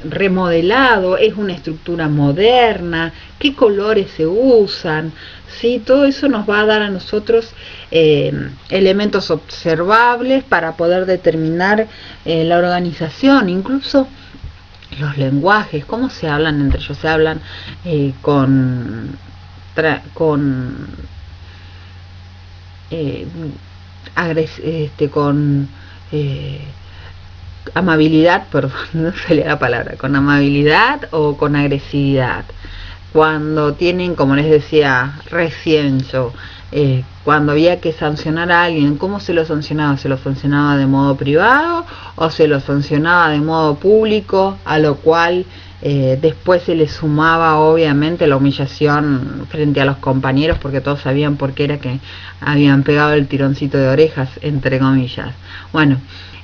remodelado, es una estructura moderna, qué colores se usan, ¿sí? Todo eso nos va a dar a nosotros elementos observables para poder determinar la organización, incluso los lenguajes, cómo se hablan entre ellos. Se hablan con amabilidad, perdón, no salía la palabra, con amabilidad o con agresividad. Cuando tienen, como les decía recién yo, cuando había que sancionar a alguien, ¿cómo se lo sancionaba? ¿Se lo sancionaba de modo privado o se lo sancionaba de modo público? A lo cual después se le sumaba obviamente la humillación frente a los compañeros, porque todos sabían por qué era que habían pegado el tironcito de orejas, entre comillas. Bueno,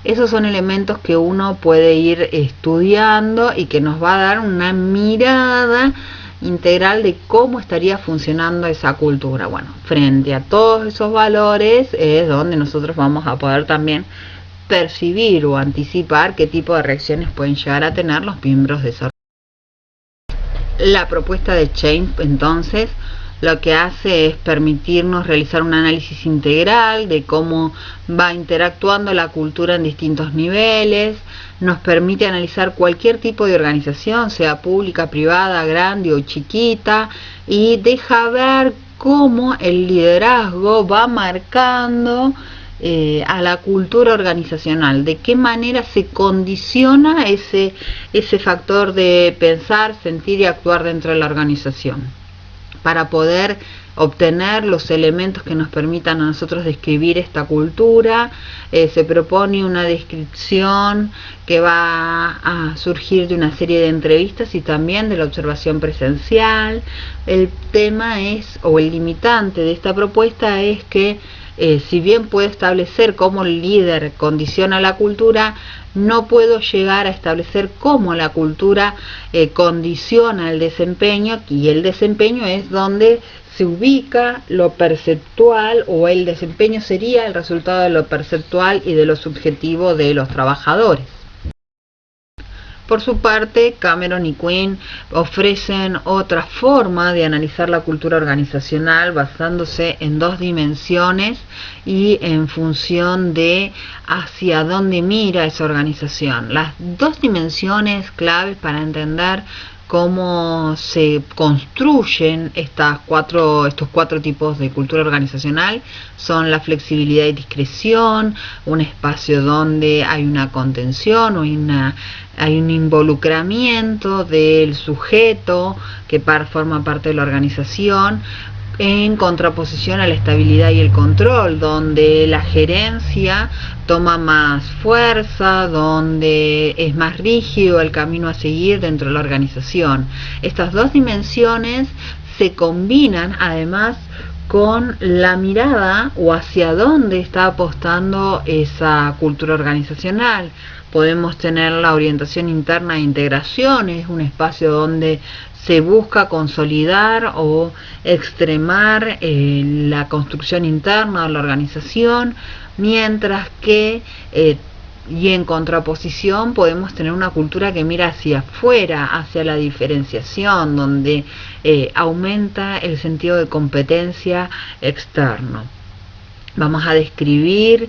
esos son elementos que uno puede ir estudiando y que nos va a dar una mirada integral de cómo estaría funcionando esa cultura. Bueno, frente a todos esos valores es donde nosotros vamos a poder también percibir o anticipar qué tipo de reacciones pueden llegar a tener los miembros de esa organización. La propuesta de Change, entonces, lo que hace es permitirnos realizar un análisis integral de cómo va interactuando la cultura en distintos niveles, nos permite analizar cualquier tipo de organización, sea pública, privada, grande o chiquita, y deja ver cómo el liderazgo va marcando a la cultura organizacional, de qué manera se condiciona ese factor de pensar, sentir y actuar dentro de la organización, para poder obtener los elementos que nos permitan a nosotros describir esta cultura. Se propone una descripción que va a surgir de una serie de entrevistas y también de la observación presencial. El tema es, o el limitante de esta propuesta es que si bien puedo establecer cómo el líder condiciona la cultura, no puedo llegar a establecer cómo la cultura condiciona el desempeño, y el desempeño es donde se ubica lo perceptual, o el desempeño sería el resultado de lo perceptual y de lo subjetivo de los trabajadores. Por su parte, Cameron y Quinn ofrecen otra forma de analizar la cultura organizacional basándose en dos dimensiones y en función de hacia dónde mira esa organización. Las dos dimensiones claves para entender cómo se construyen estos cuatro tipos de cultura organizacional son la flexibilidad y discreción, un espacio donde hay una contención o hay un involucramiento del sujeto que forma parte de la organización, en contraposición a la estabilidad y el control, donde la gerencia toma más fuerza, donde es más rígido el camino a seguir dentro de la organización. Estas dos dimensiones se combinan además con la mirada o hacia dónde está apostando esa cultura organizacional. Podemos tener la orientación interna e integración, es un espacio donde se busca consolidar o extremar la construcción interna de la organización, mientras que y en contraposición podemos tener una cultura que mira hacia afuera, hacia la diferenciación, donde aumenta el sentido de competencia externo. Vamos a describir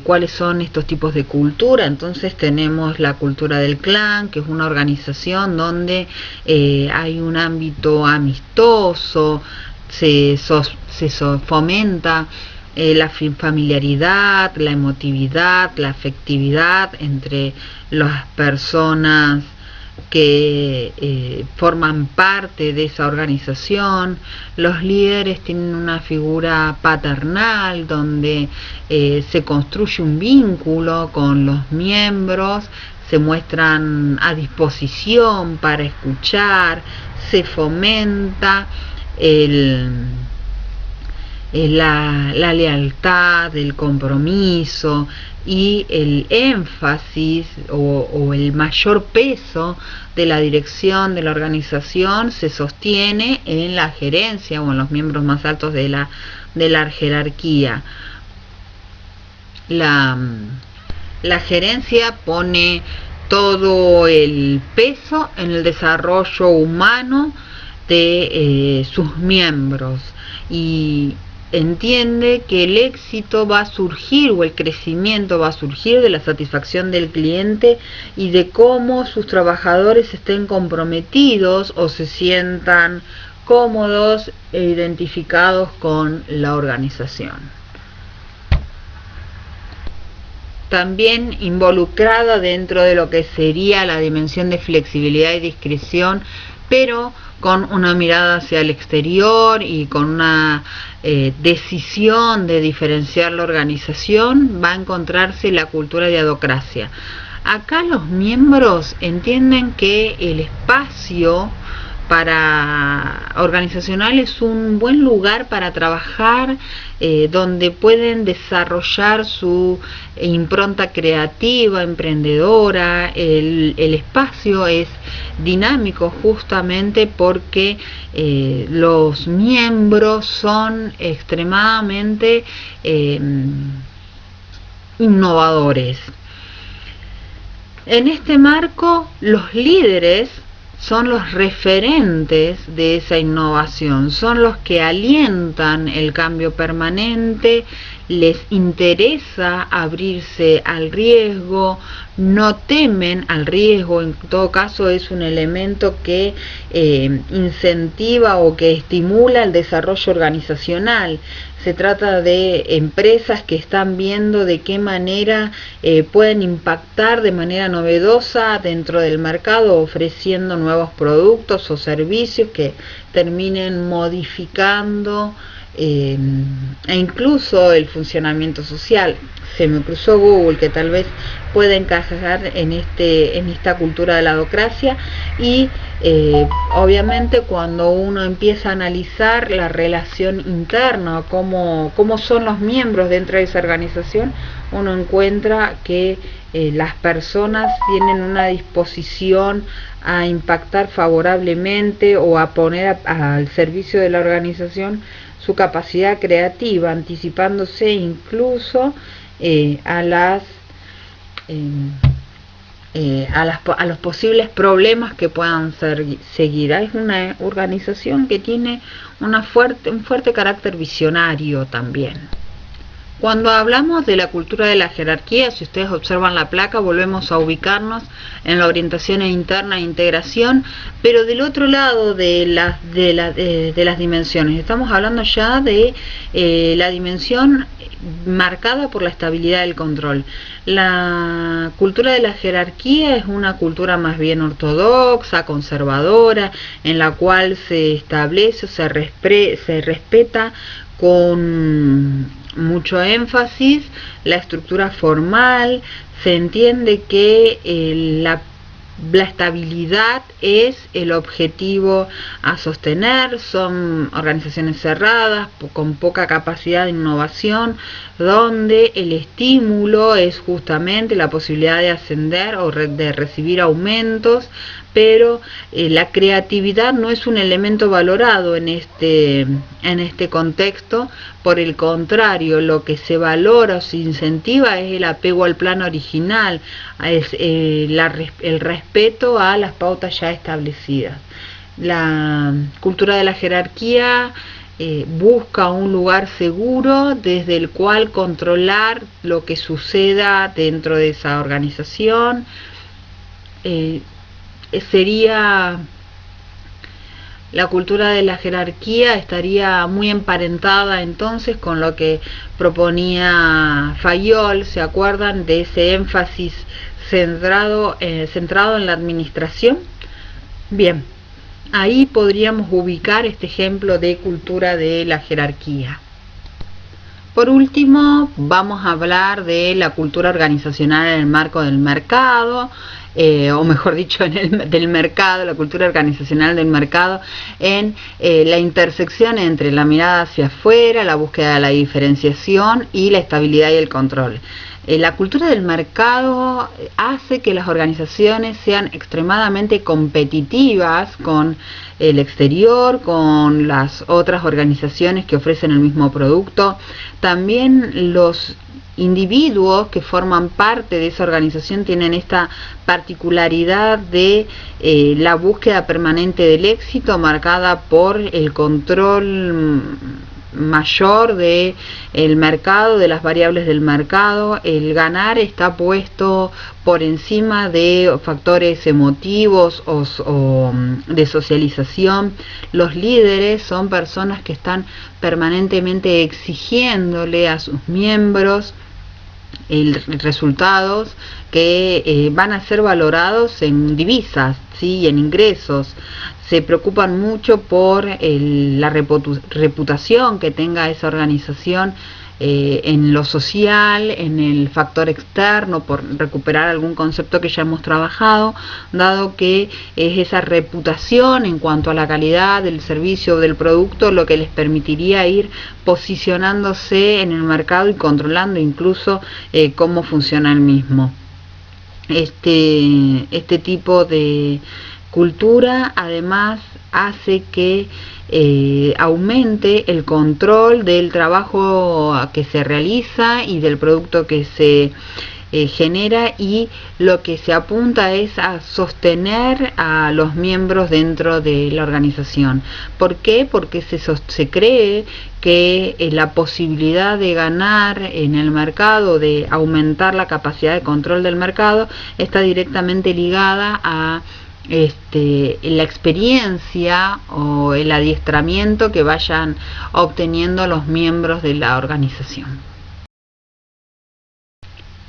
cuáles son estos tipos de cultura. Entonces tenemos la cultura del clan, que es una organización donde hay un ámbito amistoso, se fomenta la familiaridad, la emotividad, la afectividad entre las personas que forman parte de esa organización. Los líderes tienen una figura paternal donde se construye un vínculo con los miembros, se muestran a disposición para escuchar, se fomenta la lealtad, el compromiso y el énfasis o el mayor peso de la dirección de la organización se sostiene en la gerencia o en los miembros más altos de la jerarquía. La gerencia pone todo el peso en el desarrollo humano de sus miembros y entiende que el éxito va a surgir o el crecimiento va a surgir de la satisfacción del cliente y de cómo sus trabajadores estén comprometidos o se sientan cómodos e identificados con la organización. También involucrada dentro de lo que sería la dimensión de flexibilidad y discreción, pero con una mirada hacia el exterior y con una decisión de diferenciar la organización, va a encontrarse la cultura de adocracia. Acá los miembros entienden que el espacio organizacional es un buen lugar para trabajar, donde pueden desarrollar su impronta creativa, emprendedora. El espacio es dinámico justamente porque los miembros son extremadamente innovadores. En este marco, los líderes son los referentes de esa innovación, son los que alientan el cambio permanente, les interesa abrirse al riesgo, no temen al riesgo. En todo caso es un elemento que incentiva o que estimula el desarrollo organizacional. Se trata de empresas que están viendo de qué manera pueden impactar de manera novedosa dentro del mercado, ofreciendo nuevos productos o servicios que terminen modificando e incluso el funcionamiento social. Se me cruzó Google, que tal vez pueda encajar en esta cultura de la docracia, y obviamente cuando uno empieza a analizar la relación interna, cómo son los miembros dentro de esa organización, uno encuentra que las personas tienen una disposición a impactar favorablemente o a poner al servicio de la organización su capacidad creativa, anticipándose incluso a los posibles problemas que puedan seguir. Es una organización que tiene un fuerte carácter visionario también. Cuando hablamos de la cultura de la jerarquía, si ustedes observan la placa, volvemos a ubicarnos en la orientación interna e integración, pero del otro lado de las dimensiones. Estamos hablando ya de la dimensión marcada por la estabilidad del control. La cultura de la jerarquía es una cultura más bien ortodoxa, conservadora, en la cual se establece o se respeta con mucho énfasis la estructura formal. Se entiende que la estabilidad es el objetivo a sostener. Son organizaciones cerradas, con poca capacidad de innovación, donde el estímulo es justamente la posibilidad de ascender o de recibir aumentos, pero la creatividad no es un elemento valorado en este contexto. Por el contrario, lo que se valora o se incentiva es el apego al plan original, es el respeto a las pautas ya establecidas. La cultura de la jerarquía busca un lugar seguro desde el cual controlar lo que suceda dentro de esa organización. La cultura de la jerarquía estaría muy emparentada entonces con lo que proponía Fayol. ¿Se acuerdan de ese énfasis centrado en la administración? Bien, ahí podríamos ubicar este ejemplo de cultura de la jerarquía. Por último, vamos a hablar de la cultura organizacional en el marco del mercado, o mejor dicho, del mercado, la cultura organizacional del mercado, en la intersección entre la mirada hacia afuera, la búsqueda de la diferenciación y la estabilidad y el control. La cultura del mercado hace que las organizaciones sean extremadamente competitivas con el exterior, con las otras organizaciones que ofrecen el mismo producto. También los individuos que forman parte de esa organización tienen esta particularidad de la búsqueda permanente del éxito, marcada por el control mayor de el mercado, de las variables del mercado. El ganar está puesto por encima de factores emotivos o de socialización. Los líderes son personas que están permanentemente exigiéndole a sus miembros resultados que van a ser valorados en divisas, ¿sí? En ingresos. Se preocupan mucho por la reputación que tenga esa organización en lo social, en el factor externo, por recuperar algún concepto que ya hemos trabajado, dado que es esa reputación en cuanto a la calidad del servicio o del producto lo que les permitiría ir posicionándose en el mercado y controlando incluso cómo funciona el mismo. Este tipo de cultura además hace que aumente el control del trabajo que se realiza y del producto que se genera, y lo que se apunta es a sostener a los miembros dentro de la organización. ¿Por qué? Porque se cree que la posibilidad de ganar en el mercado, de aumentar la capacidad de control del mercado, está directamente ligada a la experiencia o el adiestramiento que vayan obteniendo los miembros de la organización.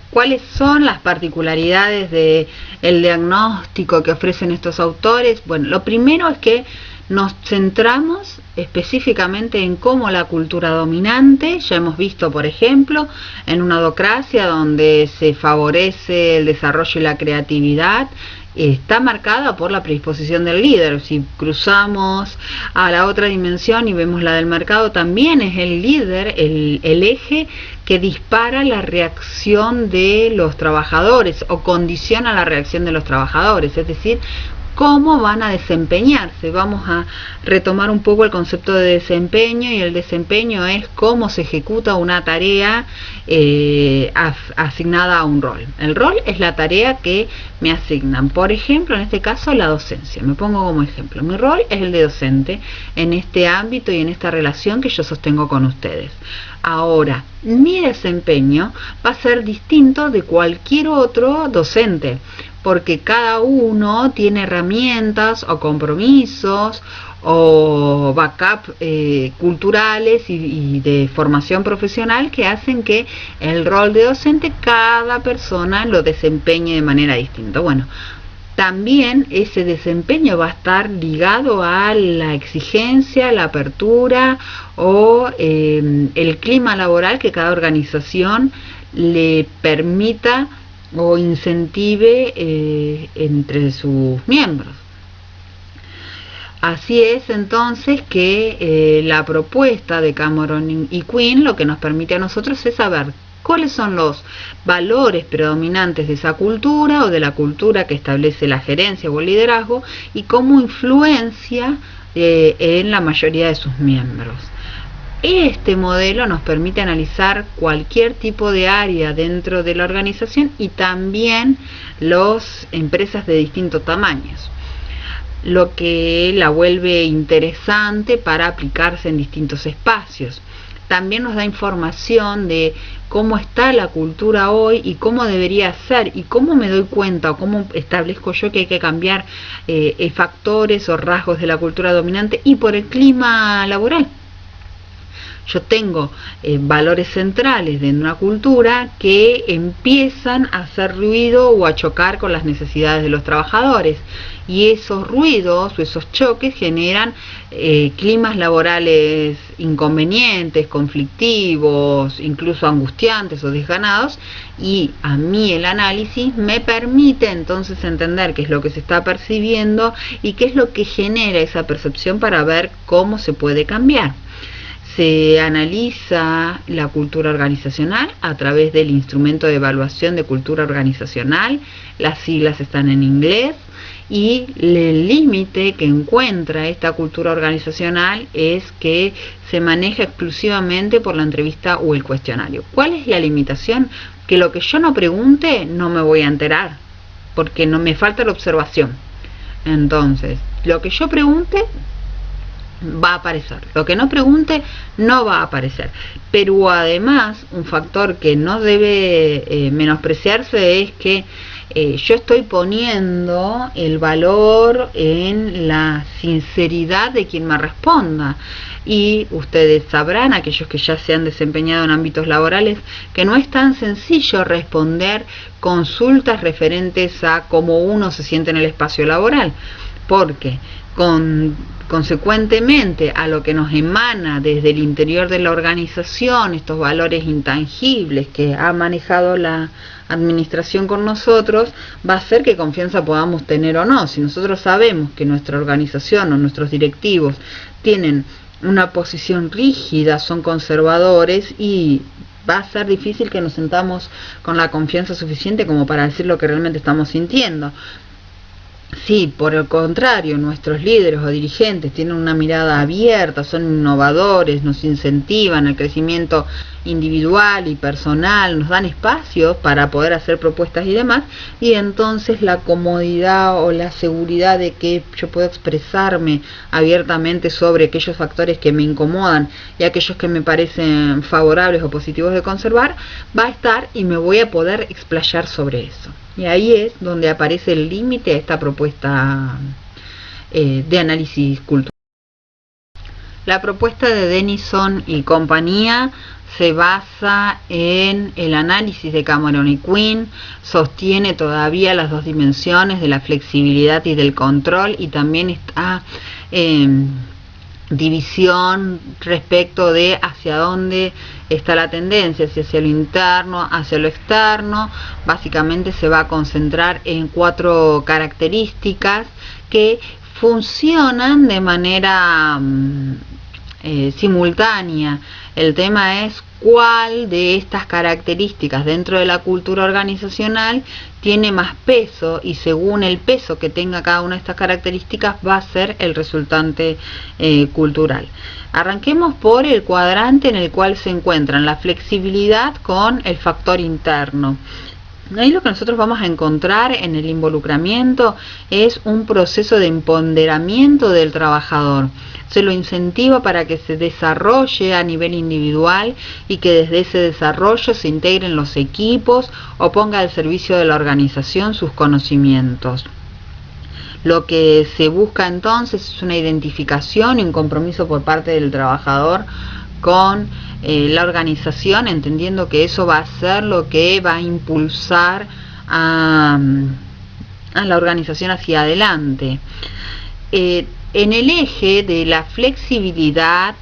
¿Cuáles son las particularidades del diagnóstico que ofrecen estos autores? Bueno, lo primero es que nos centramos específicamente en cómo la cultura dominante, ya hemos visto por ejemplo en una autocracia donde se favorece el desarrollo y la creatividad, está marcada por la predisposición del líder. Si cruzamos a la otra dimensión y vemos la del mercado, también es el líder el eje que dispara la reacción de los trabajadores o condiciona la reacción de los trabajadores, es decir, cómo van a desempeñarse. Vamos a retomar un poco el concepto de desempeño, y el desempeño es cómo se ejecuta una tarea asignada a un rol. El rol es la tarea que me asignan. Por ejemplo, en este caso la docencia. Me pongo como ejemplo. Mi rol es el de docente en este ámbito y en esta relación que yo sostengo con ustedes. Ahora, mi desempeño va a ser distinto de cualquier otro docente, porque cada uno tiene herramientas o compromisos o backup culturales y de formación profesional que hacen que el rol de docente cada persona lo desempeñe de manera distinta. Bueno, también ese desempeño va a estar ligado a la exigencia, la apertura o el clima laboral que cada organización le permita o incentive entre sus miembros. Así es entonces que la propuesta de Cameron y Quinn lo que nos permite a nosotros es saber cuáles son los valores predominantes de esa cultura o de la cultura que establece la gerencia o el liderazgo, y cómo influencia en la mayoría de sus miembros. Este modelo nos permite analizar cualquier tipo de área dentro de la organización y también las empresas de distintos tamaños, lo que la vuelve interesante para aplicarse en distintos espacios. También nos da información de cómo está la cultura hoy y cómo debería ser, y cómo me doy cuenta o cómo establezco yo que hay que cambiar factores o rasgos de la cultura dominante y por el clima laboral. Yo tengo valores centrales de una cultura que empiezan a hacer ruido o a chocar con las necesidades de los trabajadores, y esos ruidos o esos choques generan climas laborales inconvenientes, conflictivos, incluso angustiantes o desganados, y a mí el análisis me permite entonces entender qué es lo que se está percibiendo y qué es lo que genera esa percepción para ver cómo se puede cambiar. Se analiza la cultura organizacional a través del instrumento de evaluación de cultura organizacional, las siglas están en inglés, y el límite que encuentra esta cultura organizacional es que se maneja exclusivamente por la entrevista o el cuestionario. ¿Cuál es la limitación? Que lo que yo no pregunte no me voy a enterar, porque no me falta la observación. Entonces, lo que yo pregunte va a aparecer, lo que no pregunte no va a aparecer. Pero además, un factor que no debe menospreciarse es que yo estoy poniendo el valor en la sinceridad de quien me responda, y ustedes sabrán, aquellos que ya se han desempeñado en ámbitos laborales, que no es tan sencillo responder consultas referentes a cómo uno se siente en el espacio laboral, porque consecuentemente a lo que nos emana desde el interior de la organización, estos valores intangibles que ha manejado la administración con nosotros, va a hacer qué confianza podamos tener o no. Si nosotros sabemos que nuestra organización o nuestros directivos tienen una posición rígida, son conservadores, y va a ser difícil que nos sentamos con la confianza suficiente como para decir lo que realmente estamos sintiendo. Si por el contrario nuestros líderes o dirigentes tienen una mirada abierta, son innovadores, nos incentivan el crecimiento individual y personal nos dan espacios para poder hacer propuestas y demás, y entonces la comodidad o la seguridad de que yo puedo expresarme abiertamente sobre aquellos factores que me incomodan y aquellos que me parecen favorables o positivos de conservar va a estar, y me voy a poder explayar sobre eso. Y ahí es donde aparece el límite a esta propuesta de análisis cultural. La propuesta de Denison y compañía se basa en el análisis de Cameron y Quinn, sostiene todavía las dos dimensiones de la flexibilidad y del control, y también está división respecto de hacia dónde está la tendencia, si hacia lo interno, hacia lo externo. Básicamente se va a concentrar en 4 características que funcionan de manera simultánea. El tema es cuál de estas características dentro de la cultura organizacional tiene más peso, y según el peso que tenga cada una de estas características va a ser el resultante cultural. Arranquemos por el cuadrante en el cual se encuentran la flexibilidad con el factor interno. Ahí lo que nosotros vamos a encontrar en el involucramiento es un proceso de empoderamiento del trabajador. Se lo incentiva para que se desarrolle a nivel individual y que desde ese desarrollo se integren los equipos o ponga al servicio de la organización sus conocimientos. Lo que se busca entonces es una identificación y un compromiso por parte del trabajador con la organización, entendiendo que eso va a ser lo que va a impulsar a la organización hacia adelante. En el eje de la flexibilidad,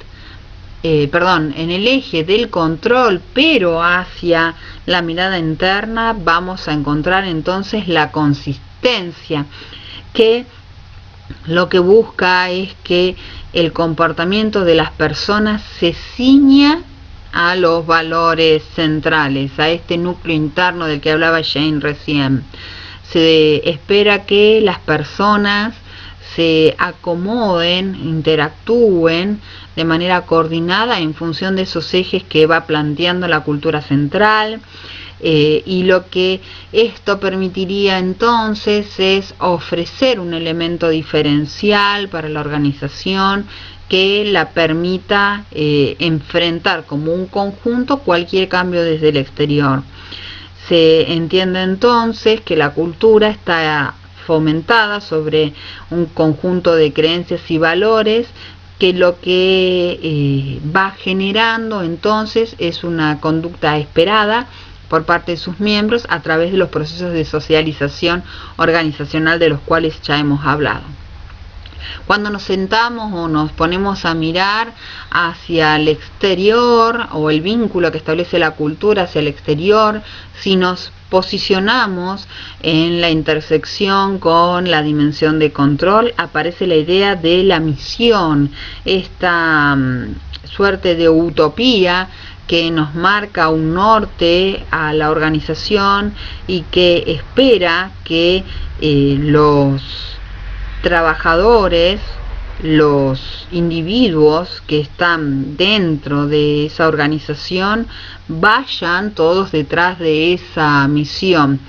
en el eje del control, pero hacia la mirada interna, vamos a encontrar entonces la consistencia, que lo que busca es que el comportamiento de las personas se ciña a los valores centrales, a este núcleo interno del que hablaba Jane recién. Se espera que las personas se acomoden, interactúen de manera coordinada en función de esos ejes que va planteando la cultura central. Y lo que esto permitiría entonces es ofrecer un elemento diferencial para la organización que la permita enfrentar como un conjunto cualquier cambio desde el exterior. Se entiende entonces que la cultura está fomentada sobre un conjunto de creencias y valores, que lo que va generando entonces es una conducta esperada por parte de sus miembros a través de los procesos de socialización organizacional de los cuales ya hemos hablado. Cuando nos sentamos o nos ponemos a mirar hacia el exterior, o el vínculo que establece la cultura hacia el exterior, si nos posicionamos en la intersección con la dimensión de control, aparece la idea de la misión, esta suerte de utopía que nos marca un norte a la organización y que espera que los trabajadores, los individuos que están dentro de esa organización vayan todos detrás de esa misión.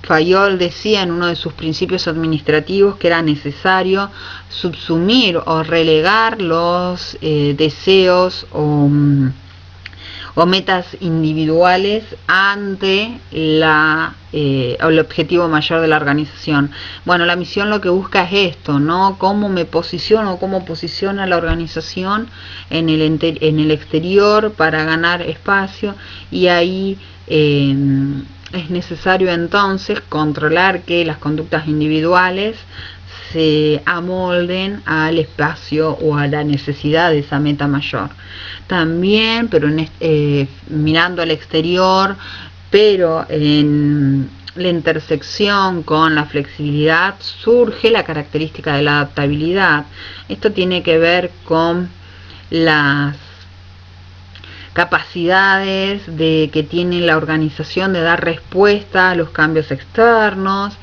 Fayol decía en uno de sus principios administrativos que era necesario subsumir o relegar los deseos o metas individuales ante el objetivo mayor de la organización. Bueno, la misión lo que busca es esto, ¿no? Cómo me posiciono, cómo posiciona la organización en el exterior para ganar espacio, y ahí es necesario entonces controlar que las conductas individuales se amolden al espacio o a la necesidad de esa meta mayor. También, pero mirando al exterior, pero en la intersección con la flexibilidad, surge la característica de la adaptabilidad. Esto tiene que ver con las capacidades que tiene la organización de dar respuesta a los cambios externos.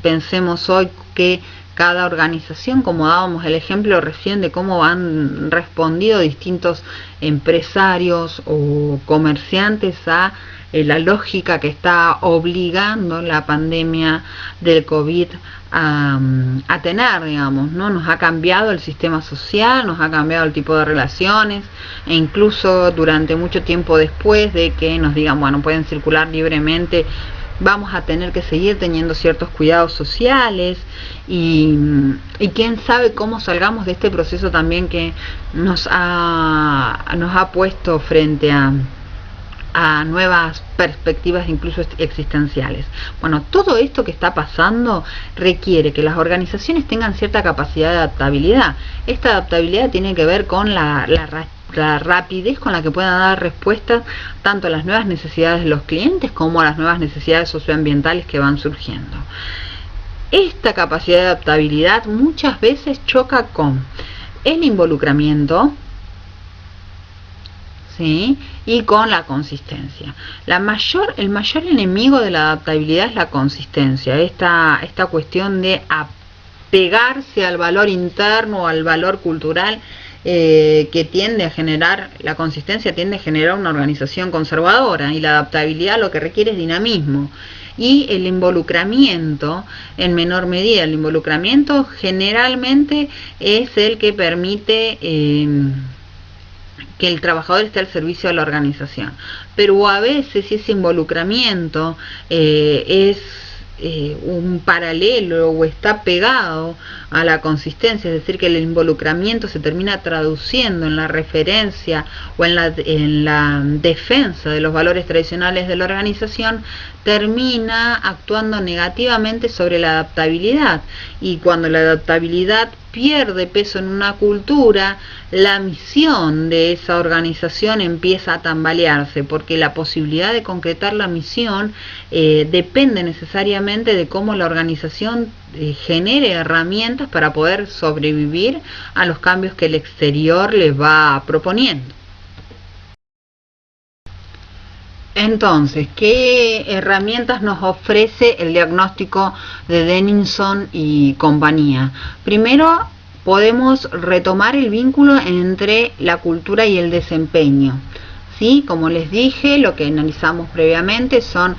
Pensemos hoy que cada organización, como dábamos el ejemplo recién de cómo han respondido distintos empresarios o comerciantes a la lógica que está obligando la pandemia del COVID a tener, digamos, ¿no? Nos ha cambiado el sistema social, nos ha cambiado el tipo de relaciones, e incluso durante mucho tiempo después de que nos digan, bueno, pueden circular libremente, vamos a tener que seguir teniendo ciertos cuidados sociales y quién sabe cómo salgamos de este proceso también que nos ha puesto frente a nuevas perspectivas incluso existenciales. Bueno, todo esto que está pasando requiere que las organizaciones tengan cierta capacidad de adaptabilidad. Esta adaptabilidad tiene que ver con la rapidez con la que puedan dar respuesta tanto a las nuevas necesidades de los clientes como a las nuevas necesidades socioambientales que van surgiendo. Esta capacidad de adaptabilidad muchas veces choca con el involucramiento, ¿sí?, y con la consistencia. El mayor enemigo de la adaptabilidad es la consistencia, esta cuestión de apegarse al valor interno o al valor cultural que tiende a generar, la consistencia tiende a generar una organización conservadora, y la adaptabilidad lo que requiere es dinamismo. Y el involucramiento, en menor medida, el involucramiento generalmente es el que permite que el trabajador esté al servicio de la organización, pero a veces ese involucramiento es un paralelo o está pegado a la consistencia, es decir, que el involucramiento se termina traduciendo en la referencia o en la defensa de los valores tradicionales de la organización, termina actuando negativamente sobre la adaptabilidad, y cuando la adaptabilidad pierde peso en una cultura, la misión de esa organización empieza a tambalearse, porque la posibilidad de concretar la misión depende necesariamente de cómo la organización genere herramientas para poder sobrevivir a los cambios que el exterior les va proponiendo. Entonces, ¿qué herramientas nos ofrece el diagnóstico de Denninson y compañía? Primero, podemos retomar el vínculo entre la cultura y el desempeño. ¿Sí? Como les dije, lo que analizamos previamente son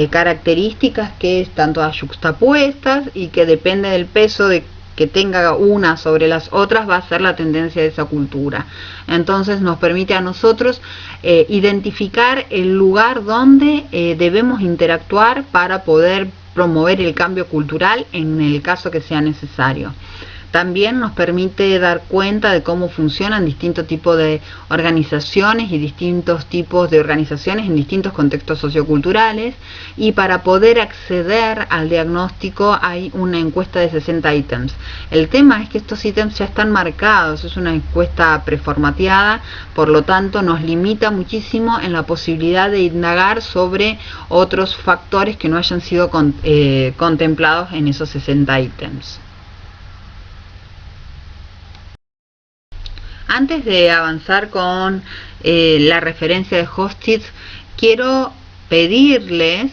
características que están todas yuxtapuestas y que depende del peso que tenga una sobre las otras va a ser la tendencia de esa cultura. Entonces nos permite a nosotros identificar el lugar donde debemos interactuar para poder promover el cambio cultural en el caso que sea necesario. También nos permite dar cuenta de cómo funcionan distintos tipos de organizaciones y distintos tipos de organizaciones en distintos contextos socioculturales, y para poder acceder al diagnóstico hay una encuesta de 60 ítems. El tema es que estos ítems ya están marcados, es una encuesta preformateada, por lo tanto nos limita muchísimo en la posibilidad de indagar sobre otros factores que no hayan sido contemplados en esos 60 ítems. Antes de avanzar con la referencia de Hostitz, quiero pedirles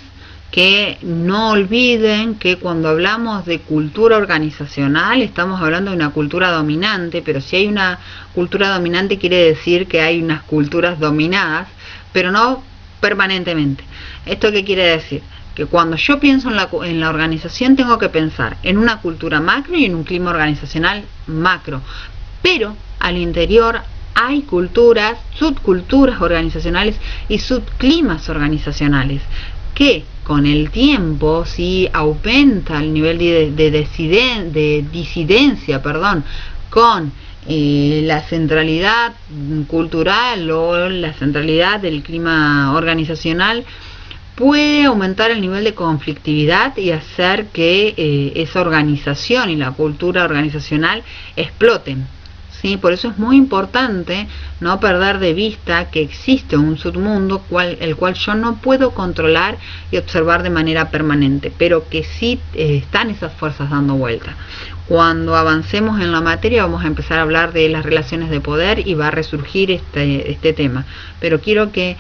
que no olviden que cuando hablamos de cultura organizacional estamos hablando de una cultura dominante, pero si hay una cultura dominante quiere decir que hay unas culturas dominadas, pero no permanentemente. ¿Esto qué quiere decir? Que cuando yo pienso en la organización tengo que pensar en una cultura macro y en un clima organizacional macro, pero al interior hay culturas, subculturas organizacionales y subclimas organizacionales que con el tiempo, si aumenta el nivel de disidencia, con la centralidad cultural o la centralidad del clima organizacional, puede aumentar el nivel de conflictividad y hacer que esa organización y la cultura organizacional exploten. ¿Sí? Por eso es muy importante no perder de vista que existe un submundo el cual yo no puedo controlar y observar de manera permanente, pero que sí están esas fuerzas dando vuelta. Cuando avancemos en la materia vamos a empezar a hablar de las relaciones de poder y va a resurgir este tema, pero quiero que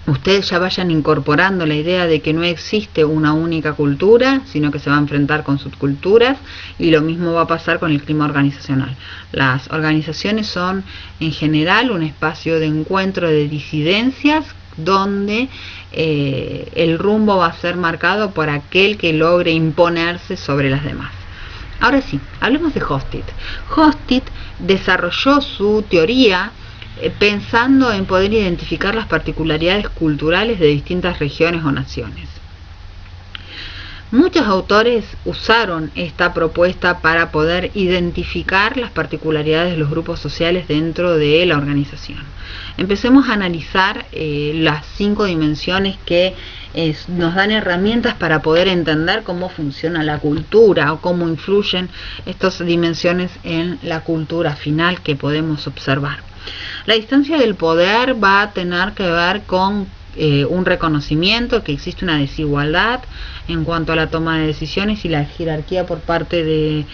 ustedes ya vayan incorporando la idea de que no existe una única cultura, sino que se va a enfrentar con subculturas, y lo mismo va a pasar con el clima organizacional. Las organizaciones son en general un espacio de encuentro de disidencias donde el rumbo va a ser marcado por aquel que logre imponerse sobre las demás. Ahora sí, hablemos de Hostit. Hostit desarrolló su teoría pensando en poder identificar las particularidades culturales de distintas regiones o naciones. Muchos autores usaron esta propuesta para poder identificar las particularidades de los grupos sociales dentro de la organización. Empecemos a analizar las 5 dimensiones que nos dan herramientas para poder entender cómo funciona la cultura o cómo influyen estas dimensiones en la cultura final que podemos observar. La distancia del poder va a tener que ver con un reconocimiento que existe una desigualdad en cuanto a la toma de decisiones y la jerarquía por parte de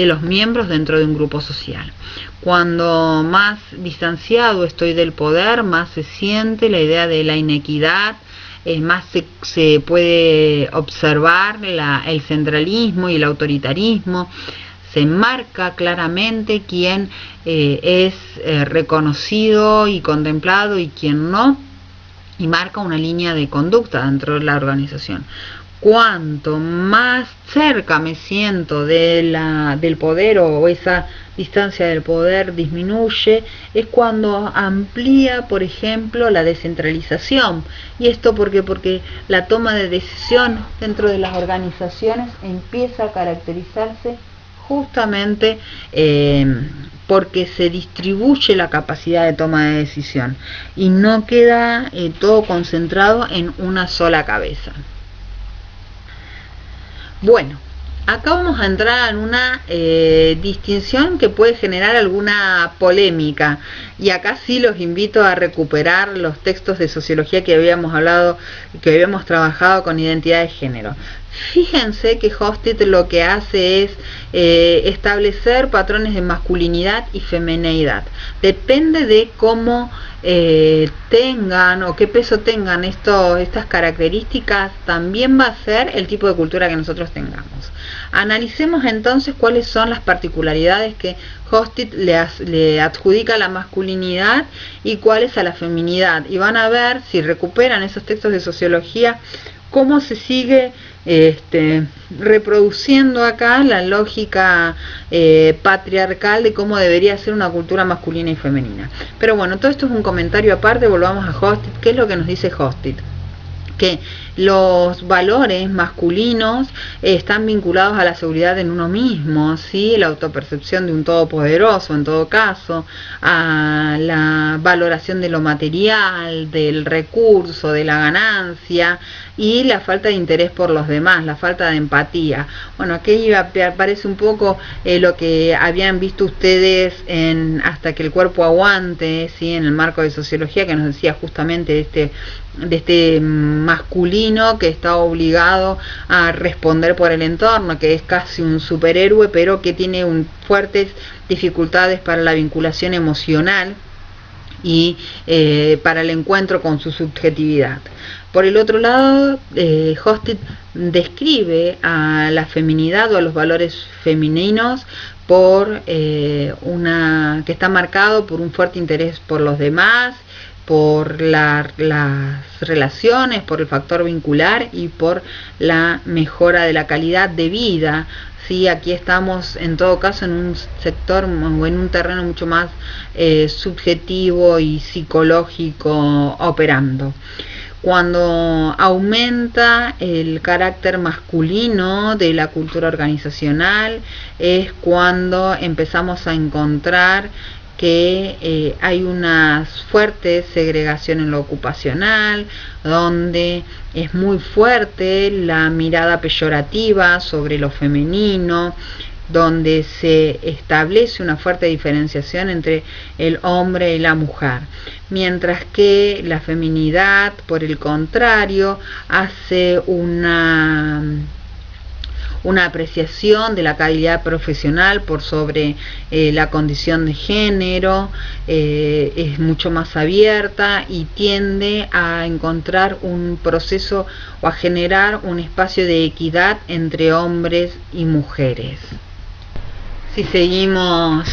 los miembros dentro de un grupo social. Cuando más distanciado estoy del poder, más se siente la idea de la inequidad, más se puede observar el centralismo y el autoritarismo. Se marca claramente quién es reconocido y contemplado y quién no, y marca una línea de conducta dentro de la organización. Cuanto más cerca me siento del poder, o esa distancia del poder disminuye, es cuando amplía, por ejemplo, la descentralización. ¿Y esto por qué? Porque la toma de decisión dentro de las organizaciones empieza a caracterizarse justamente porque se distribuye la capacidad de toma de decisión y no queda todo concentrado en una sola cabeza. Bueno, acá vamos a entrar en una distinción que puede generar alguna polémica, y acá sí los invito a recuperar los textos de sociología que habíamos hablado, que habíamos trabajado con identidad de género. Fíjense que Hostit lo que hace es establecer patrones de masculinidad y femineidad. Depende de cómo tengan o qué peso tengan estas características, también va a ser el tipo de cultura que nosotros tengamos. Analicemos entonces cuáles son las particularidades que Hostit le adjudica a la masculinidad y cuáles a la feminidad, y van a ver, si recuperan esos textos de sociología, cómo se sigue reproduciendo acá la lógica patriarcal de cómo debería ser una cultura masculina y femenina. Pero bueno, todo esto es un comentario aparte. Volvamos a Hostit. ¿Qué es lo que nos dice Hostit? Que los valores masculinos están vinculados a la seguridad en uno mismo, ¿sí? La autopercepción de un todopoderoso, en todo caso, a la valoración de lo material, del recurso, de la ganancia, y la falta de interés por los demás, la falta de empatía. Bueno, aquí aparece un poco lo que habían visto ustedes en Hasta que el cuerpo aguante, ¿sí? En el marco de sociología, que nos decía justamente de este masculino que está obligado a responder por el entorno, que es casi un superhéroe, pero que tiene fuertes dificultades para la vinculación emocional y para el encuentro con su subjetividad. Por el otro lado, Hostit describe a la feminidad o a los valores femeninos por que está marcado por un fuerte interés por los demás, por las relaciones, por el factor vincular y por la mejora de la calidad de vida. Sí, aquí estamos en todo caso en un sector o en un terreno mucho más subjetivo y psicológico operando. Cuando aumenta el carácter masculino de la cultura organizacional es cuando empezamos a encontrar que hay una fuerte segregación en lo ocupacional, donde es muy fuerte la mirada peyorativa sobre lo femenino, donde se establece una fuerte diferenciación entre el hombre y la mujer, mientras que la feminidad, por el contrario, hace un una apreciación de la calidad profesional por sobre la condición de género, es mucho más abierta y tiende a encontrar un proceso o a generar un espacio de equidad entre hombres y mujeres. Si seguimos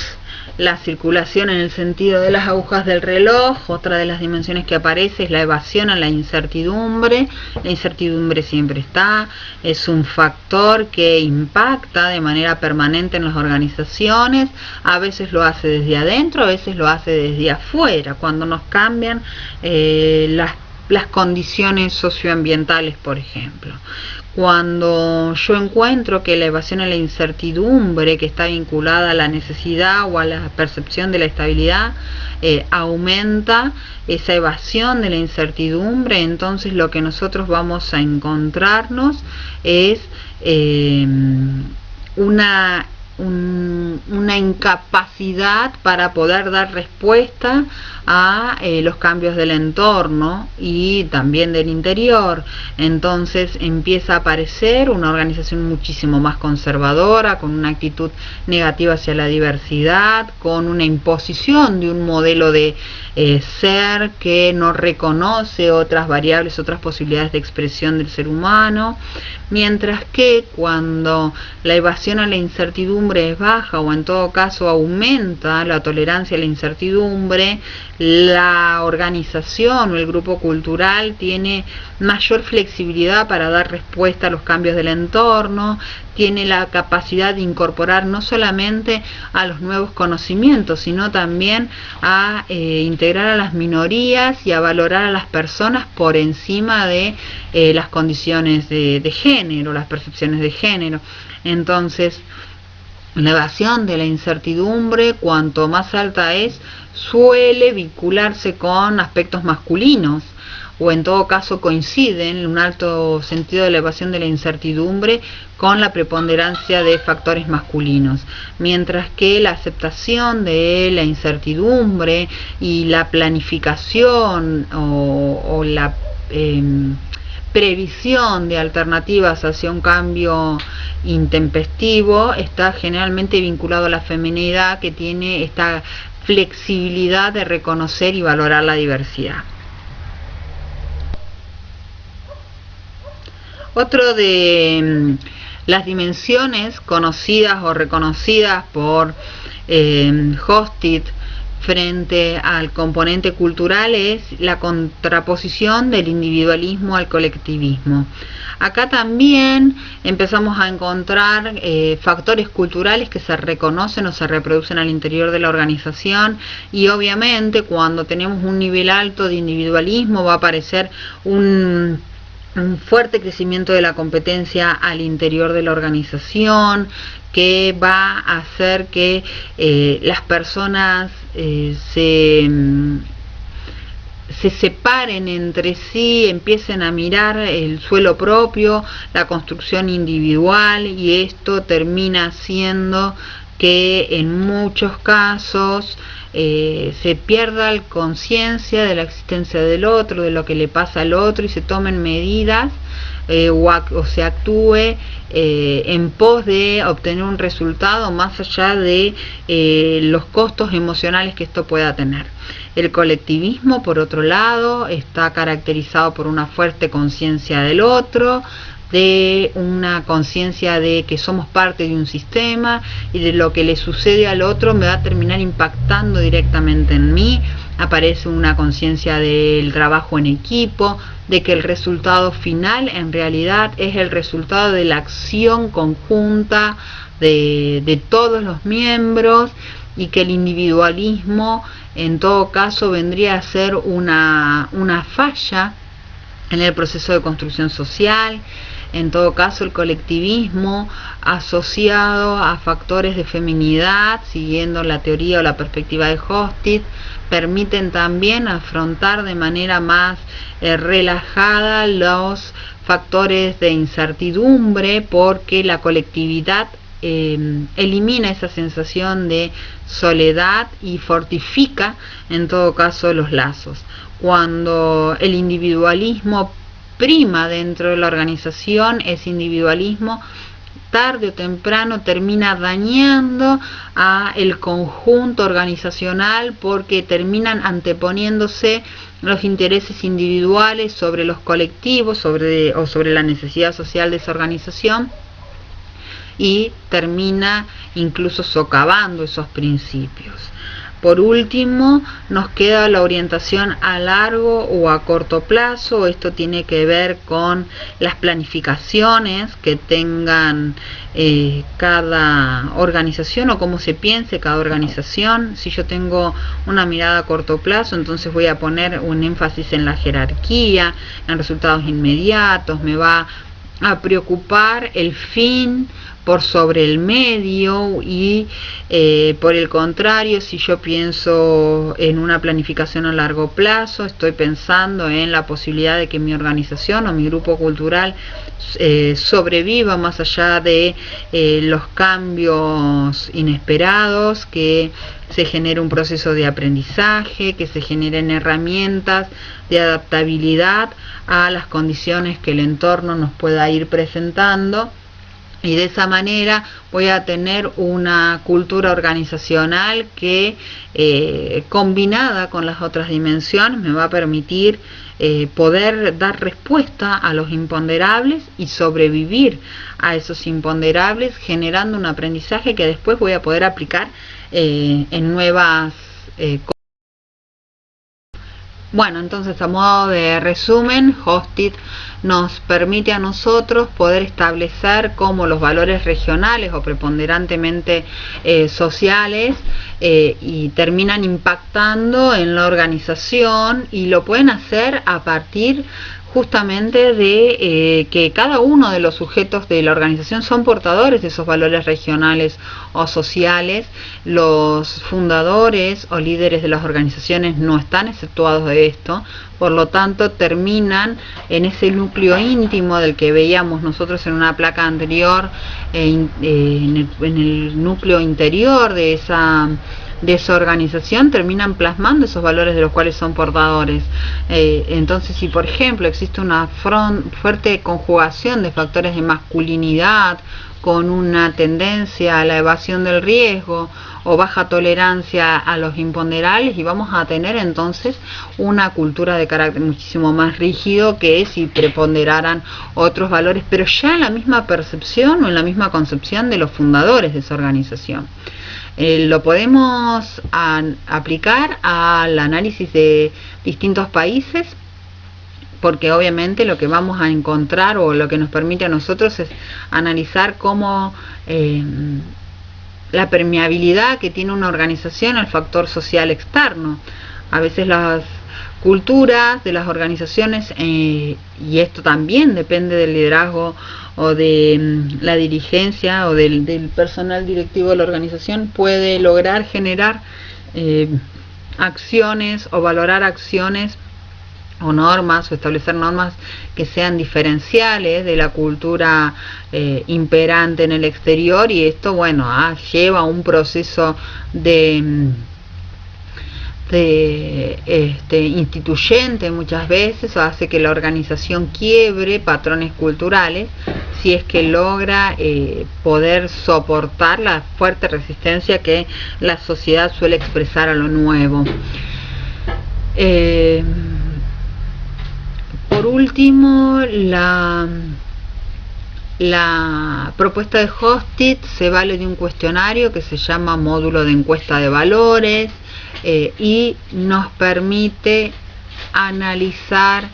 la circulación en el sentido de las agujas del reloj, otra de las dimensiones que aparece es la evasión a la incertidumbre. La incertidumbre siempre está, es un factor que impacta de manera permanente en las organizaciones, a veces lo hace desde adentro, a veces lo hace desde afuera, cuando nos cambian las condiciones socioambientales, por ejemplo. Cuando yo encuentro que la evasión a la incertidumbre, que está vinculada a la necesidad o a la percepción de la estabilidad, aumenta esa evasión de la incertidumbre, entonces lo que nosotros vamos a encontrarnos es una incapacidad para poder dar respuesta a los cambios del entorno y también del interior. Entonces empieza a aparecer una organización muchísimo más conservadora, con una actitud negativa hacia la diversidad, con una imposición de un modelo de ser que no reconoce otras variables, otras posibilidades de expresión del ser humano, mientras que cuando la evasión a la incertidumbre es baja o en todo caso aumenta la tolerancia a la incertidumbre, la organización o el grupo cultural tiene mayor flexibilidad para dar respuesta a los cambios del entorno, tiene la capacidad de incorporar no solamente a los nuevos conocimientos, sino también a integrar a las minorías y a valorar a las personas por encima de las condiciones de género, las percepciones de género. Entonces, la evasión de la incertidumbre, cuanto más alta es, suele vincularse con aspectos masculinos, o en todo caso coinciden en un alto sentido de la evasión de la incertidumbre con la preponderancia de factores masculinos, mientras que la aceptación de la incertidumbre y la planificación o la previsión de alternativas hacia un cambio intempestivo está generalmente vinculado a la feminidad, que tiene esta flexibilidad de reconocer y valorar la diversidad. Otro de las dimensiones conocidas o reconocidas por Hostit frente al componente cultural es la contraposición del individualismo al colectivismo. Acá también empezamos a encontrar factores culturales que se reconocen o se reproducen al interior de la organización, y obviamente cuando tenemos un nivel alto de individualismo va a aparecer un fuerte crecimiento de la competencia al interior de la organización, que va a hacer que las personas se separen entre sí, empiecen a mirar el suelo propio, la construcción individual, y esto termina haciendo que en muchos casos se pierda la conciencia de la existencia del otro, de lo que le pasa al otro, y se tomen medidas o se actúe en pos de obtener un resultado más allá de los costos emocionales que esto pueda tener. El colectivismo, por otro lado, está caracterizado por una fuerte conciencia del otro, de una conciencia de que somos parte de un sistema y de lo que le sucede al otro me va a terminar impactando directamente en mí. Aparece una conciencia del trabajo en equipo, de que el resultado final en realidad es el resultado de la acción conjunta de todos los miembros, y que el individualismo en todo caso vendría a ser una falla en el proceso de construcción social. En todo caso, el colectivismo asociado a factores de feminidad, siguiendo la teoría o la perspectiva de Hostit, permiten también afrontar de manera más relajada los factores de incertidumbre, porque la colectividad elimina esa sensación de soledad y fortifica en todo caso los lazos. Cuando el individualismo prima dentro de la organización, ese individualismo tarde o temprano termina dañando a el conjunto organizacional, porque terminan anteponiéndose los intereses individuales sobre los colectivos, sobre la necesidad social de esa organización, y termina incluso socavando esos principios. Por último, nos queda la orientación a largo o a corto plazo. Esto tiene que ver con las planificaciones que tengan cada organización, o cómo se piense cada organización. Si yo tengo una mirada a corto plazo, entonces voy a poner un énfasis en la jerarquía, en resultados inmediatos. Me va a preocupar el fin por sobre el medio, y por el contrario, si yo pienso en una planificación a largo plazo, estoy pensando en la posibilidad de que mi organización o mi grupo cultural sobreviva más allá de los cambios inesperados, que se genere un proceso de aprendizaje, que se generen herramientas de adaptabilidad a las condiciones que el entorno nos pueda ir presentando. Y de esa manera voy a tener una cultura organizacional que, combinada con las otras dimensiones, me va a permitir poder dar respuesta a los imponderables y sobrevivir a esos imponderables, generando un aprendizaje que después voy a poder aplicar en nuevas cosas. Bueno, entonces, a modo de resumen, Hostit nos permite a nosotros poder establecer cómo los valores regionales o preponderantemente sociales y terminan impactando en la organización, y lo pueden hacer a partir justamente de que cada uno de los sujetos de la organización son portadores de esos valores regionales o sociales. Los fundadores o líderes de las organizaciones no están exceptuados de esto, por lo tanto terminan en ese núcleo íntimo del que veíamos nosotros en una placa anterior, en el núcleo interior de esa organización, terminan plasmando esos valores de los cuales son portadores. Entonces, si por ejemplo existe una fuerte conjugación de factores de masculinidad con una tendencia a la evasión del riesgo o baja tolerancia a los imponderables, y vamos a tener entonces una cultura de carácter muchísimo más rígido que si preponderaran otros valores, pero ya en la misma percepción o en la misma concepción de los fundadores de esa organización. Lo podemos aplicar al análisis de distintos países, porque obviamente lo que vamos a encontrar, o lo que nos permite a nosotros, es analizar cómo la permeabilidad que tiene una organización al factor social externo. A veces las culturas de las organizaciones, y esto también depende del liderazgo o de la dirigencia o del personal directivo de la organización, puede lograr generar acciones o valorar acciones o normas, o establecer normas que sean diferenciales de la cultura imperante en el exterior, y esto, bueno, lleva a un proceso de instituyente muchas veces, o hace que la organización quiebre patrones culturales, si es que logra poder soportar la fuerte resistencia que la sociedad suele expresar a lo nuevo. Por último, la propuesta de Hostit se vale de un cuestionario que se llama módulo de encuesta de valores, y nos permite analizar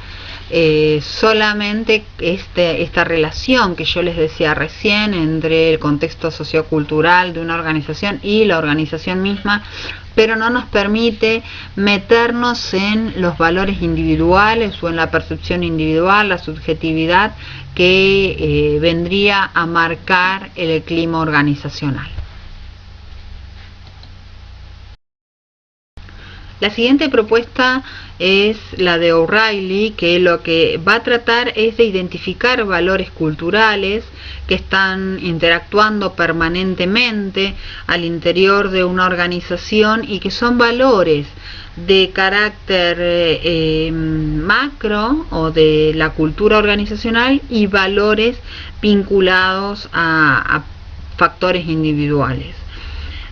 solamente esta relación que yo les decía recién entre el contexto sociocultural de una organización y la organización misma, pero no nos permite meternos en los valores individuales o en la percepción individual, la subjetividad que vendría a marcar el clima organizacional. La siguiente propuesta es la de O'Reilly, que lo que va a tratar es de identificar valores culturales que están interactuando permanentemente al interior de una organización y que son valores de carácter macro o de la cultura organizacional y valores vinculados a factores individuales.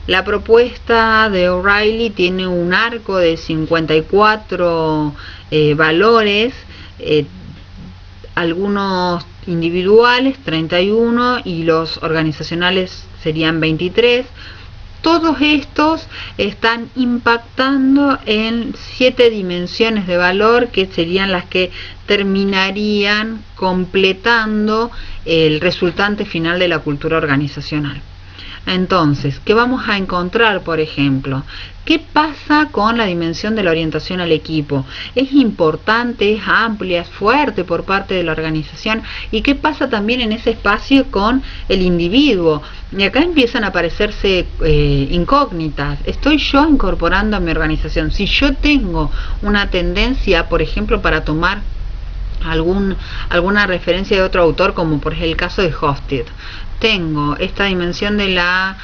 La propuesta de O'Reilly tiene un arco de 54 valores, algunos individuales 31 y los organizacionales serían 23. Todos estos están impactando en 7 dimensiones de valor que serían las que terminarían completando el resultante final de la cultura organizacional. Entonces, ¿qué vamos a encontrar, por ejemplo? ¿Qué pasa con la dimensión de la orientación al equipo? ¿Es importante, es amplia, es fuerte por parte de la organización? ¿Y qué pasa también en ese espacio con el individuo? Y acá empiezan a aparecerse incógnitas. ¿Estoy yo incorporando a mi organización? Si yo tengo una tendencia, por ejemplo, para tomar alguna referencia de otro autor, como por ejemplo el caso de Hosted, tengo esta dimensión de la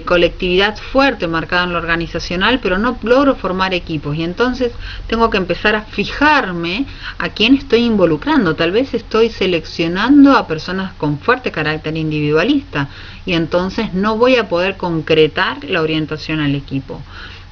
colectividad fuerte marcada en lo organizacional, pero no logro formar equipos, y entonces tengo que empezar a fijarme a quién estoy involucrando. Tal vez estoy seleccionando a personas con fuerte carácter individualista y entonces no voy a poder concretar la orientación al equipo.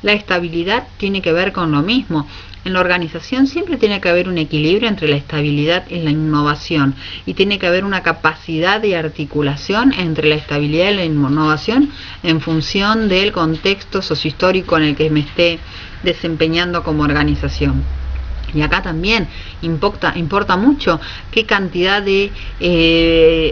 La estabilidad tiene que ver con lo mismo. En la organización siempre tiene que haber un equilibrio entre la estabilidad y la innovación, y tiene que haber una capacidad de articulación entre la estabilidad y la innovación en función del contexto sociohistórico en el que me esté desempeñando como organización. Y acá también importa mucho qué cantidad de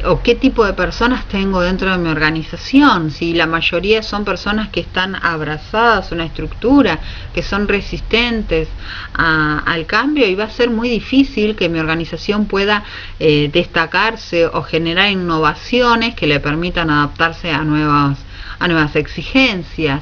o qué tipo de personas tengo dentro de mi organización. Si la mayoría son personas que están abrazadas a una estructura, que son resistentes al cambio, y va a ser muy difícil que mi organización pueda destacarse o generar innovaciones que le permitan adaptarse a nuevas exigencias.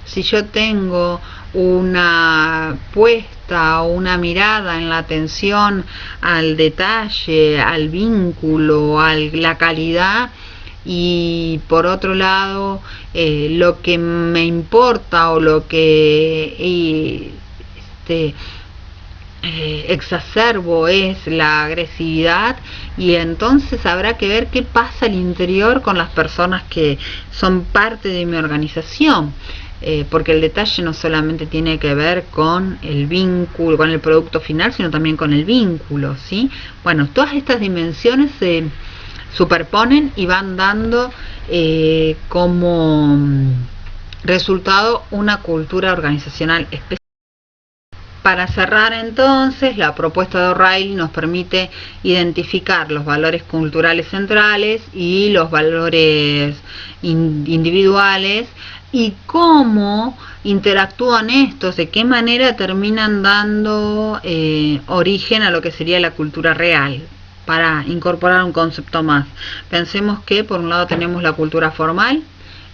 Si yo tengo una puesta o una mirada en la atención al detalle, al vínculo, a la calidad, y por otro lado lo que me importa o lo que exacerbo es la agresividad, y entonces habrá que ver qué pasa al interior con las personas que son parte de mi organización. Porque el detalle no solamente tiene que ver con el vínculo, con el producto final, sino también con el vínculo, ¿sí? Bueno, todas estas dimensiones se superponen y van dando como resultado una cultura organizacional específica. Para cerrar entonces, la propuesta de O'Reilly nos permite identificar los valores culturales centrales y los valores individuales, y cómo interactúan estos, de qué manera terminan dando origen a lo que sería la cultura real. Para incorporar un concepto más, pensemos que por un lado tenemos la cultura formal,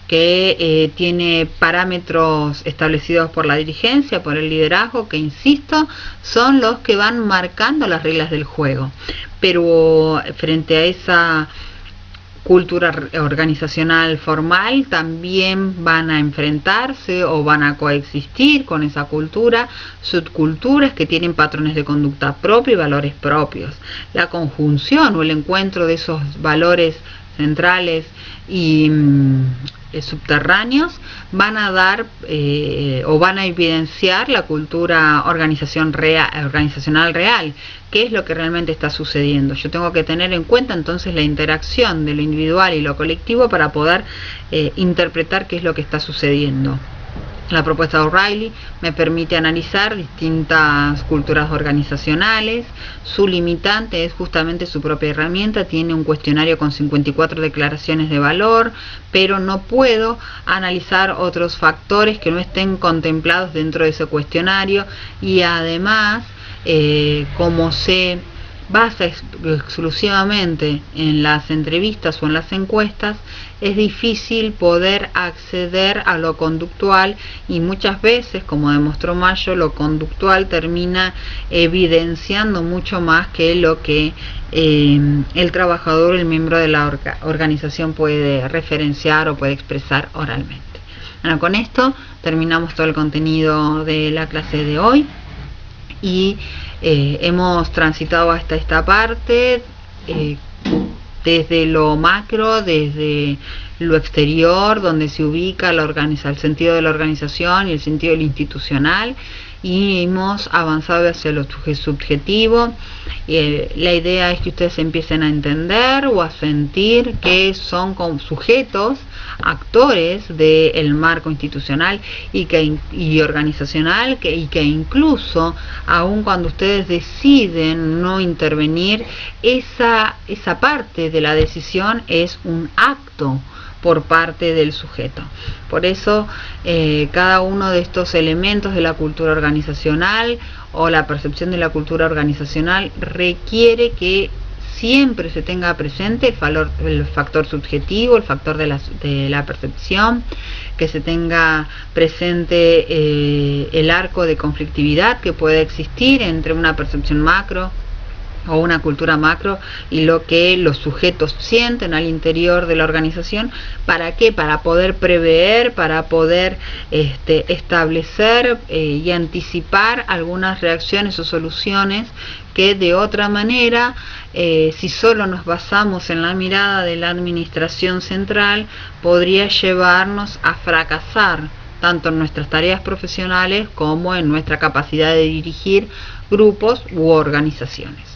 que tiene parámetros establecidos por la dirigencia, por el liderazgo, que insisto, son los que van marcando las reglas del juego. Pero frente a esa cultura organizacional formal, también van a enfrentarse o van a coexistir con esa cultura subculturas que tienen patrones de conducta propia y valores propios. La conjunción o el encuentro de esos valores centrales y subterráneos van a dar o van a evidenciar la cultura organizacional real. ¿Qué es lo que realmente está sucediendo? Yo tengo que tener en cuenta entonces la interacción de lo individual y lo colectivo para poder interpretar qué es lo que está sucediendo. La propuesta de O'Reilly me permite analizar distintas culturas organizacionales. Su limitante es justamente su propia herramienta. Tiene un cuestionario con 54 declaraciones de valor, pero no puedo analizar otros factores que no estén contemplados dentro de ese cuestionario, y además como se basa exclusivamente en las entrevistas o en las encuestas, es difícil poder acceder a lo conductual, y muchas veces, como demostró Mayo, lo conductual termina evidenciando mucho más que lo que el trabajador, el miembro de la organización puede referenciar o puede expresar oralmente. Bueno, con esto terminamos todo el contenido de la clase de hoy y hemos transitado hasta esta parte desde lo macro, desde lo exterior, donde se ubica el sentido de la organización y el sentido del institucional, y hemos avanzado hacia lo subjetivo. La idea es que ustedes empiecen a entender o a sentir que son sujetos, actores del marco institucional y organizacional, y que incluso, aun cuando ustedes deciden no intervenir, esa parte de la decisión es un acto por parte del sujeto. Por eso cada uno de estos elementos de la cultura organizacional o la percepción de la cultura organizacional requiere que siempre se tenga presente el factor subjetivo, el factor de la percepción, que se tenga presente el arco de conflictividad que puede existir entre una percepción macro o una cultura macro y lo que los sujetos sienten al interior de la organización. ¿Para qué? Para poder prever, para poder establecer y anticipar algunas reacciones o soluciones que de otra manera, si solo nos basamos en la mirada de la administración central, podría llevarnos a fracasar tanto en nuestras tareas profesionales como en nuestra capacidad de dirigir grupos u organizaciones.